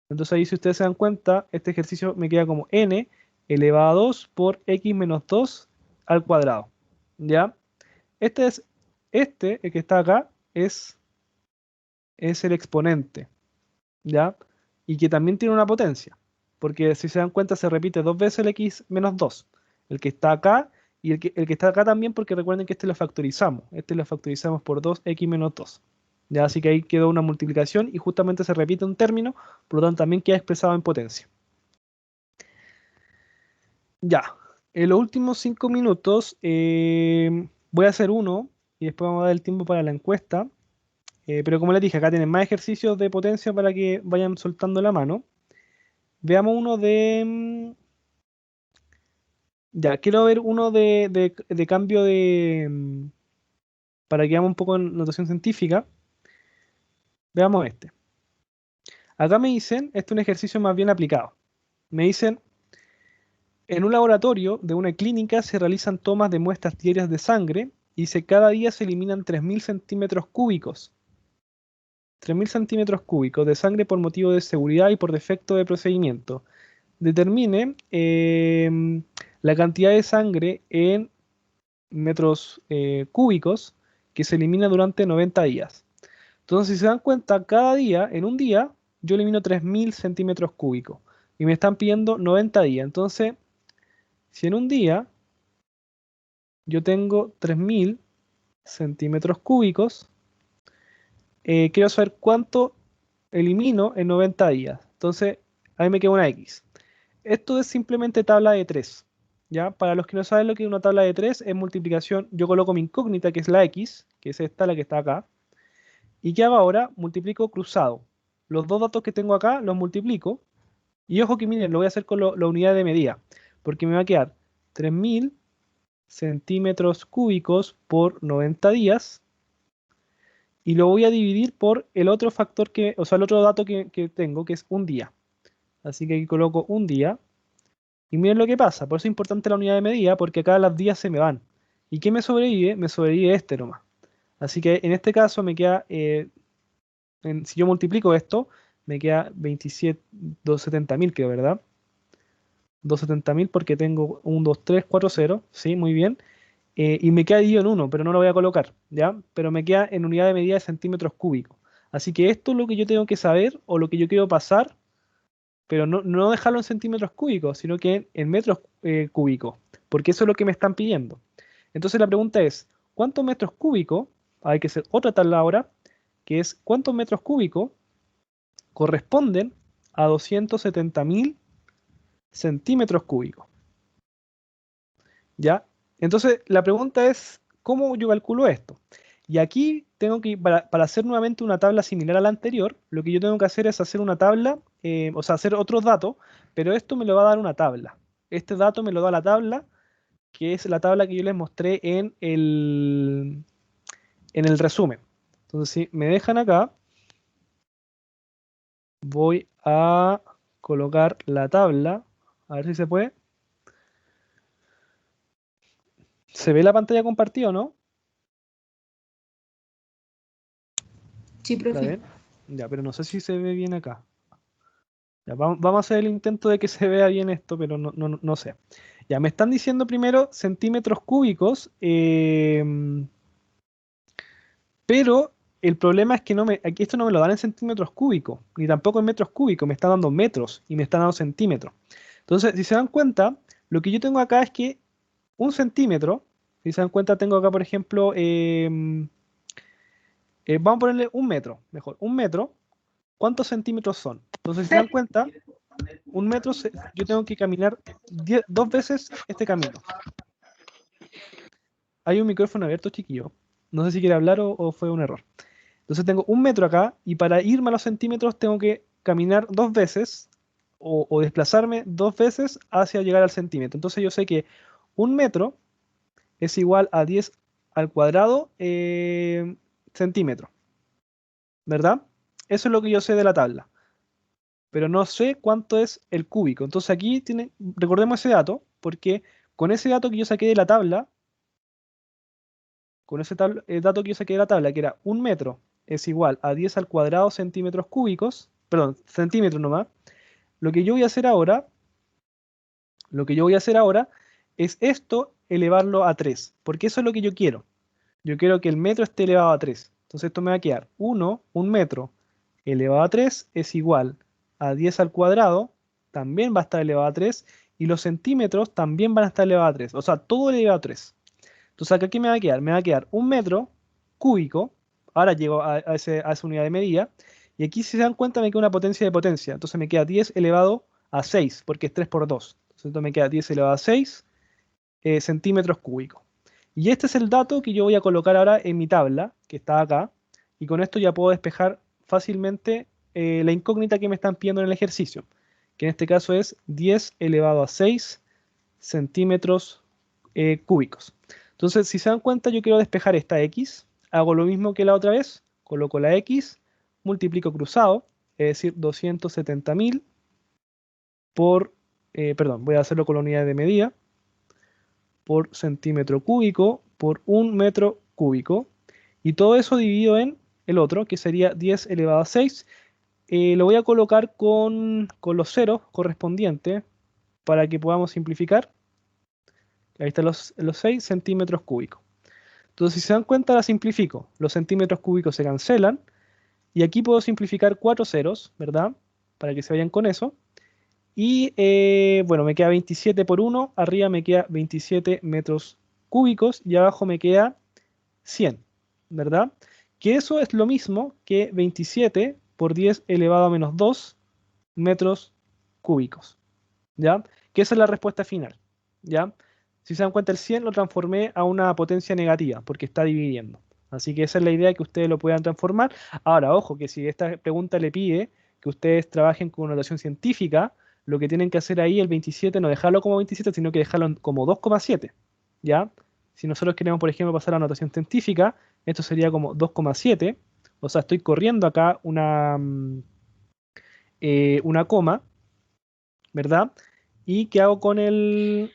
Entonces ahí, si ustedes se dan cuenta, este ejercicio me queda como n elevado a 2 por x menos 2 al cuadrado. ¿Ya? El que está acá, es el exponente. ¿Ya? Y que también tiene una potencia. Porque si se dan cuenta, se repite dos veces el x menos 2. El que está acá Y el que está acá también, porque recuerden que este lo factorizamos. Este lo factorizamos por 2x menos 2. Ya, así que ahí quedó una multiplicación y justamente se repite un término, por lo tanto también queda expresado en potencia. Ya, en los últimos 5 minutos voy a hacer uno y después vamos a dar el tiempo para la encuesta. Pero como les dije, acá tienen más ejercicios de potencia para que vayan soltando la mano. Veamos uno de... Ya, quiero ver uno de cambio de... para que veamos un poco en notación científica. Veamos este. Acá me dicen, este es un ejercicio más bien aplicado. Me dicen, en un laboratorio de una clínica se realizan tomas de muestras diarias de sangre y cada día se eliminan 3.000 centímetros cúbicos. 3.000 centímetros cúbicos de sangre por motivo de seguridad y por defecto de procedimiento. Determine la cantidad de sangre en metros cúbicos que se elimina durante 90 días. Entonces, si se dan cuenta, cada día, en un día, yo elimino 3.000 centímetros cúbicos y me están pidiendo 90 días. Entonces, si en un día yo tengo 3.000 centímetros cúbicos, quiero saber cuánto elimino en 90 días. Entonces, ahí me queda una X. Esto es simplemente tabla de 3. ¿Ya? Para los que no saben lo que es una tabla de 3, es multiplicación. Yo coloco mi incógnita, que es la X, que es esta, la que está acá. ¿Y qué hago ahora? Multiplico cruzado. Los dos datos que tengo acá los multiplico. Y ojo que miren, lo voy a hacer con la unidad de medida. Porque me va a quedar 3.000 centímetros cúbicos por 90 días. Y lo voy a dividir por el otro factor o sea, el otro dato que tengo, que es un día. Así que aquí coloco un día. Y miren lo que pasa. Por eso es importante la unidad de medida, porque acá las días se me van. ¿Y qué me sobrevive? Me sobrevive este nomás. Así que en este caso me queda, si yo multiplico esto, me queda 270.000, creo, ¿verdad? 270.000 porque tengo 1, 2, 3, 4, 0. Sí, muy bien. Y me queda dividido en 1, pero no lo voy a colocar, ¿ya? Pero me queda en unidad de medida de centímetros cúbicos. Así que esto es lo que yo tengo que saber o lo que yo quiero pasar, pero no dejarlo en centímetros cúbicos, sino que en metros cúbicos, porque eso es lo que me están pidiendo. Entonces la pregunta es, ¿cuántos metros cúbicos? Hay que hacer otra tabla ahora, que es ¿cuántos metros cúbicos corresponden a 270.000 centímetros cúbicos? ¿Ya? Entonces la pregunta es, ¿cómo yo calculo esto? Y aquí tengo que, para hacer nuevamente una tabla similar a la anterior, lo que yo tengo que hacer es hacer una tabla, o sea, hacer otros datos, pero esto me lo va a dar una tabla. Este dato me lo da la tabla, que es la tabla que yo les mostré en el resumen. Entonces, si me dejan acá, voy a colocar la tabla, a ver si se puede. ¿Se ve la pantalla compartida o no? Sí, ¿La profe. ven? Ya, pero no sé si se ve bien acá. Ya, vamos a hacer el intento de que se vea bien esto, pero no sé. Ya, me están diciendo primero centímetros cúbicos, pero el problema es que aquí esto no me lo dan en centímetros cúbicos, ni tampoco en metros cúbicos, me está dando metros y me está dando centímetros. Entonces, si se dan cuenta, lo que yo tengo acá es que un centímetro, si se dan cuenta, tengo acá, por ejemplo, vamos a ponerle un metro, mejor, un metro, ¿cuántos centímetros son? Entonces, si se dan cuenta, un metro, yo tengo que caminar 2 veces este camino. Hay un micrófono abierto, chiquillo. No sé si quiere hablar o fue un error. Entonces tengo un metro acá y para irme a los centímetros tengo que caminar 2 veces o desplazarme 2 veces hacia llegar al centímetro. Entonces yo sé que un metro es igual a 10 al cuadrado centímetro. ¿Verdad? Eso es lo que yo sé de la tabla. Pero no sé cuánto es el cúbico. Entonces aquí recordemos ese dato, porque con ese dato que yo saqué de la tabla, con ese dato que yo saqué de la tabla, que era un metro es igual a 10 al cuadrado centímetros cúbicos, perdón, centímetros nomás, lo que yo voy a hacer ahora, es esto elevarlo a 3, porque eso es lo que yo quiero. Yo quiero que el metro esté elevado a 3. Entonces esto me va a quedar un metro elevado a 3 es igual a 10 al cuadrado, también va a estar elevado a 3, y los centímetros también van a estar elevados a 3. O sea, todo elevado a 3. Entonces, acá, ¿qué me va a quedar? Me va a quedar un metro cúbico. Ahora llego a esa unidad de medida. Y aquí, si se dan cuenta, me queda una potencia de potencia. Entonces, me queda 10 elevado a 6, porque es 3 por 2. Entonces, esto me queda 10 elevado a 6 centímetros cúbicos. Y este es el dato que yo voy a colocar ahora en mi tabla, que está acá. Y con esto ya puedo despejar fácilmente la incógnita que me están pidiendo en el ejercicio, que en este caso es 10 elevado a 6 centímetros cúbicos. Entonces, si se dan cuenta, yo quiero despejar esta x. Hago lo mismo que la otra vez. Coloco la x, multiplico cruzado, es decir, 270.000 por, perdón, voy a hacerlo con la unidad de medida, por centímetro cúbico por 1 metro cúbico. Y todo eso dividido en el otro, que sería 10 elevado a 6. Lo voy a colocar con los ceros correspondientes para que podamos simplificar. Ahí están los 6 centímetros cúbicos. Entonces, si se dan cuenta, la simplifico. Los centímetros cúbicos se cancelan. Y aquí puedo simplificar 4 ceros, ¿verdad? Para que se vayan con eso. Y bueno, me queda 27 por 1. Arriba me queda 27 metros cúbicos. Y abajo me queda 100, ¿verdad? Que eso es lo mismo que 27 por 10 elevado a menos 2 metros cúbicos, ¿ya? Que esa es la respuesta final, ¿ya? Si se dan cuenta, el 100 lo transformé a una potencia negativa, porque está dividiendo. Así que esa es la idea, que ustedes lo puedan transformar. Ahora, ojo, que si esta pregunta le pide que ustedes trabajen con notación científica, lo que tienen que hacer ahí, el 27, no dejarlo como 27, sino que dejarlo como 2,7, ¿ya? Si nosotros queremos, por ejemplo, pasar a notación científica, esto sería como 2,7. O sea, estoy corriendo acá una coma, ¿verdad? ¿Y qué hago con el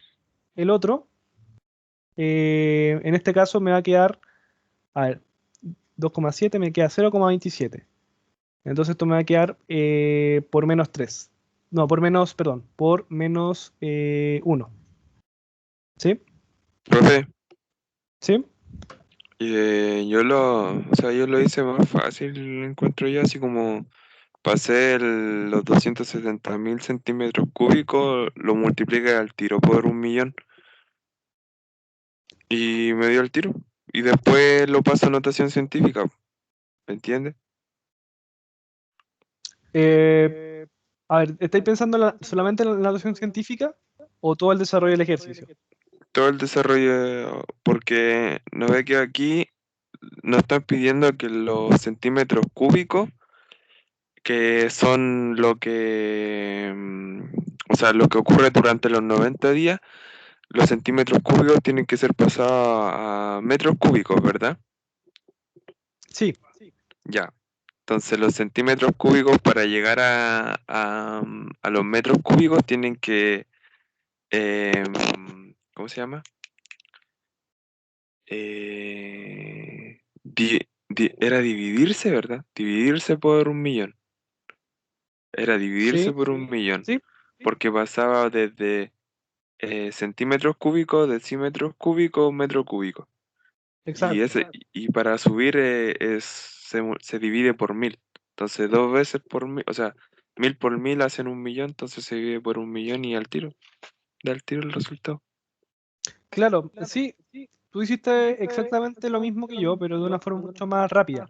otro? En este caso me va a quedar, a ver, 2,7 me queda 0,27. Entonces esto me va a quedar por menos 3. No, por menos, perdón, por menos 1. ¿Sí? Profe, ¿Sí? yo lo hice más fácil, encuentro yo, así como pasé los 270.000 centímetros cúbicos, lo multipliqué al tiro por 1.000.000 y me dio el tiro. Y después lo paso a notación científica, ¿me entiendes? A ver, ¿estáis pensando solamente en la notación científica o todo el desarrollo del ejercicio? Todo el desarrollo, porque no ve que aquí nos están pidiendo que los centímetros cúbicos, que son o sea, lo que ocurre durante los 90 días, los centímetros cúbicos tienen que ser pasados a metros cúbicos, ¿verdad? Sí, Ya. Entonces los centímetros cúbicos para llegar a los metros cúbicos tienen que, ¿cómo se llama? Era dividirse, ¿verdad? Dividirse por 1.000.000. Era dividirse sí, por 1.000.000. sí, Porque pasaba desde centímetros cúbicos, decímetros cúbicos, metro cúbico. Y, exacto. y para subir se divide por 1.000. Entonces 2 veces por 1.000, o sea, 1.000 por 1.000 hacen 1.000.000, entonces se divide por 1.000.000 y al tiro, da el tiro el resultado. Claro, sí, tú hiciste exactamente lo mismo que yo, pero de una forma mucho más rápida.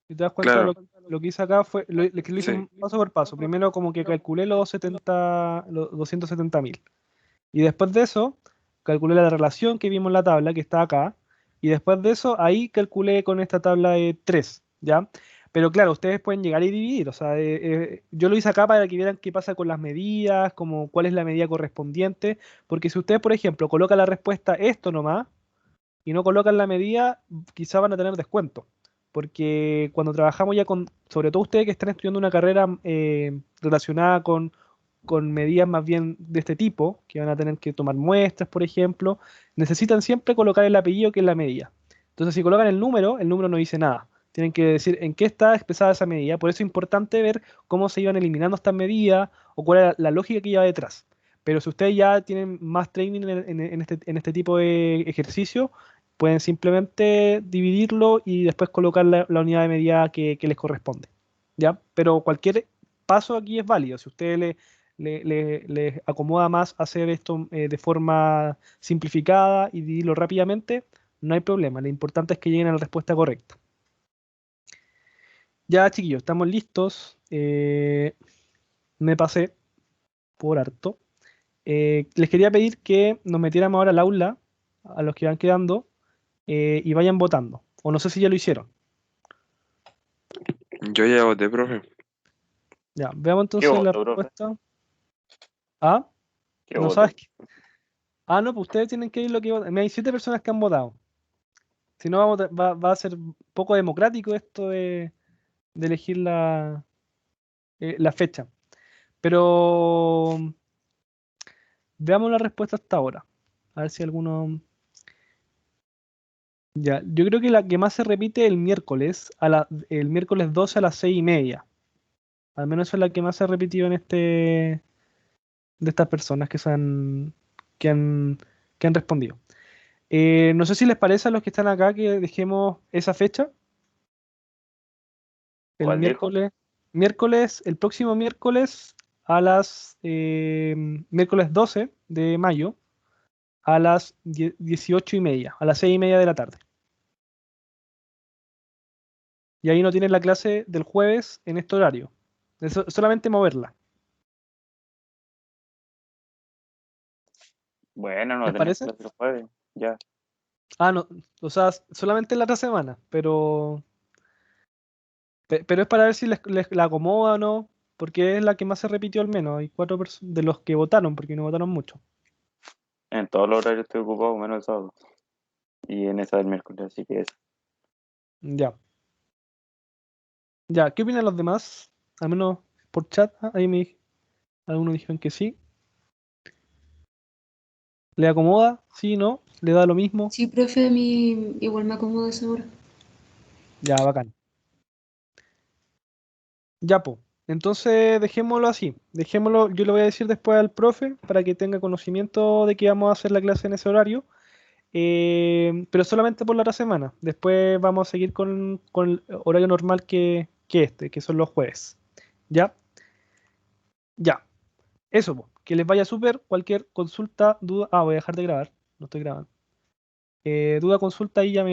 Si te das cuenta, Claro, lo que hice acá fue, que lo hice sí. paso por paso. Primero como que calculé los 270.000. Y después de eso, calculé la relación que vimos en la tabla, que está acá. Y después de eso, ahí calculé con esta tabla de 3, ¿ya? Pero claro, ustedes pueden llegar y dividir. O sea, yo lo hice acá para que vieran qué pasa con las medidas, como cuál es la medida correspondiente. Porque si ustedes, por ejemplo, colocan la respuesta esto nomás y no colocan la medida, quizá van a tener descuento. Porque cuando trabajamos ya con, sobre todo ustedes que están estudiando una carrera relacionada con medidas más bien de este tipo, que van a tener que tomar muestras, por ejemplo, necesitan siempre colocar el apellido que es la medida. Entonces, si colocan el número no dice nada. Tienen que decir en qué está expresada esa medida. Por eso es importante ver cómo se iban eliminando estas medidas o cuál es la lógica que lleva detrás. Pero si ustedes ya tienen más training en este tipo de ejercicio, pueden simplemente dividirlo y después colocar la unidad de medida que les corresponde. ¿Ya? Pero cualquier paso aquí es válido. Si ustedes les acomoda más hacer esto de forma simplificada y dividirlo rápidamente, no hay problema. Lo importante es que lleguen a la respuesta correcta. Ya, chiquillos, estamos listos. Me pasé por harto. Les quería pedir que nos metiéramos ahora al aula, a los que van quedando, y vayan votando. O no sé si ya lo hicieron. Yo ya voté, profe. Ya, veamos ¿Qué entonces la voto, profe? respuesta. Ah, ¿Qué no voto? sabes qué. Ah, no, pues ustedes tienen que ir lo que votan. Hay 7 personas que han votado. Si no, va a ser poco democrático esto de elegir la fecha. Pero veamos la respuesta hasta ahora. A ver si alguno. Ya, yo creo que la que más se repite el miércoles, el miércoles 12 a las 6:30. Al menos esa es la que más se ha repetido de estas personas que han, que han respondido. No sé si les parece a los que están acá que dejemos esa fecha. El ¿Cuál dijo? el próximo miércoles a las miércoles 12 de mayo a las 18:30, a las 6:30 de la tarde. Y ahí no tienen la clase del jueves en este horario. Solamente moverla. Bueno, no ¿Les tenemos parece? clase el jueves. Ya. Ah, no, o sea, solamente la otra semana, pero es para ver si les la acomoda o no, porque es la que más se repitió al menos. Hay 4 de los que votaron, porque no votaron mucho. En todos los horarios estoy ocupado, menos el sábado. Y en esa del miércoles, así que eso. Ya. Ya, ¿qué opinan los demás? Al menos por chat, algunos dijeron que sí. ¿Le acomoda? ¿Sí? ¿No? ¿Le da lo mismo? Sí, profe, a mí igual me acomoda esa hora. Ya, bacán. Ya, po. Entonces dejémoslo así. Dejémoslo, yo le voy a decir después al profe para que tenga conocimiento de que vamos a hacer la clase en ese horario. Pero solamente por la otra semana. Después vamos a seguir con el horario normal que son los jueves. ¿Ya? Ya. Eso, po. Que les vaya súper. Cualquier consulta, duda. Ah, voy a dejar de grabar. No estoy grabando. Duda, consulta, ahí ya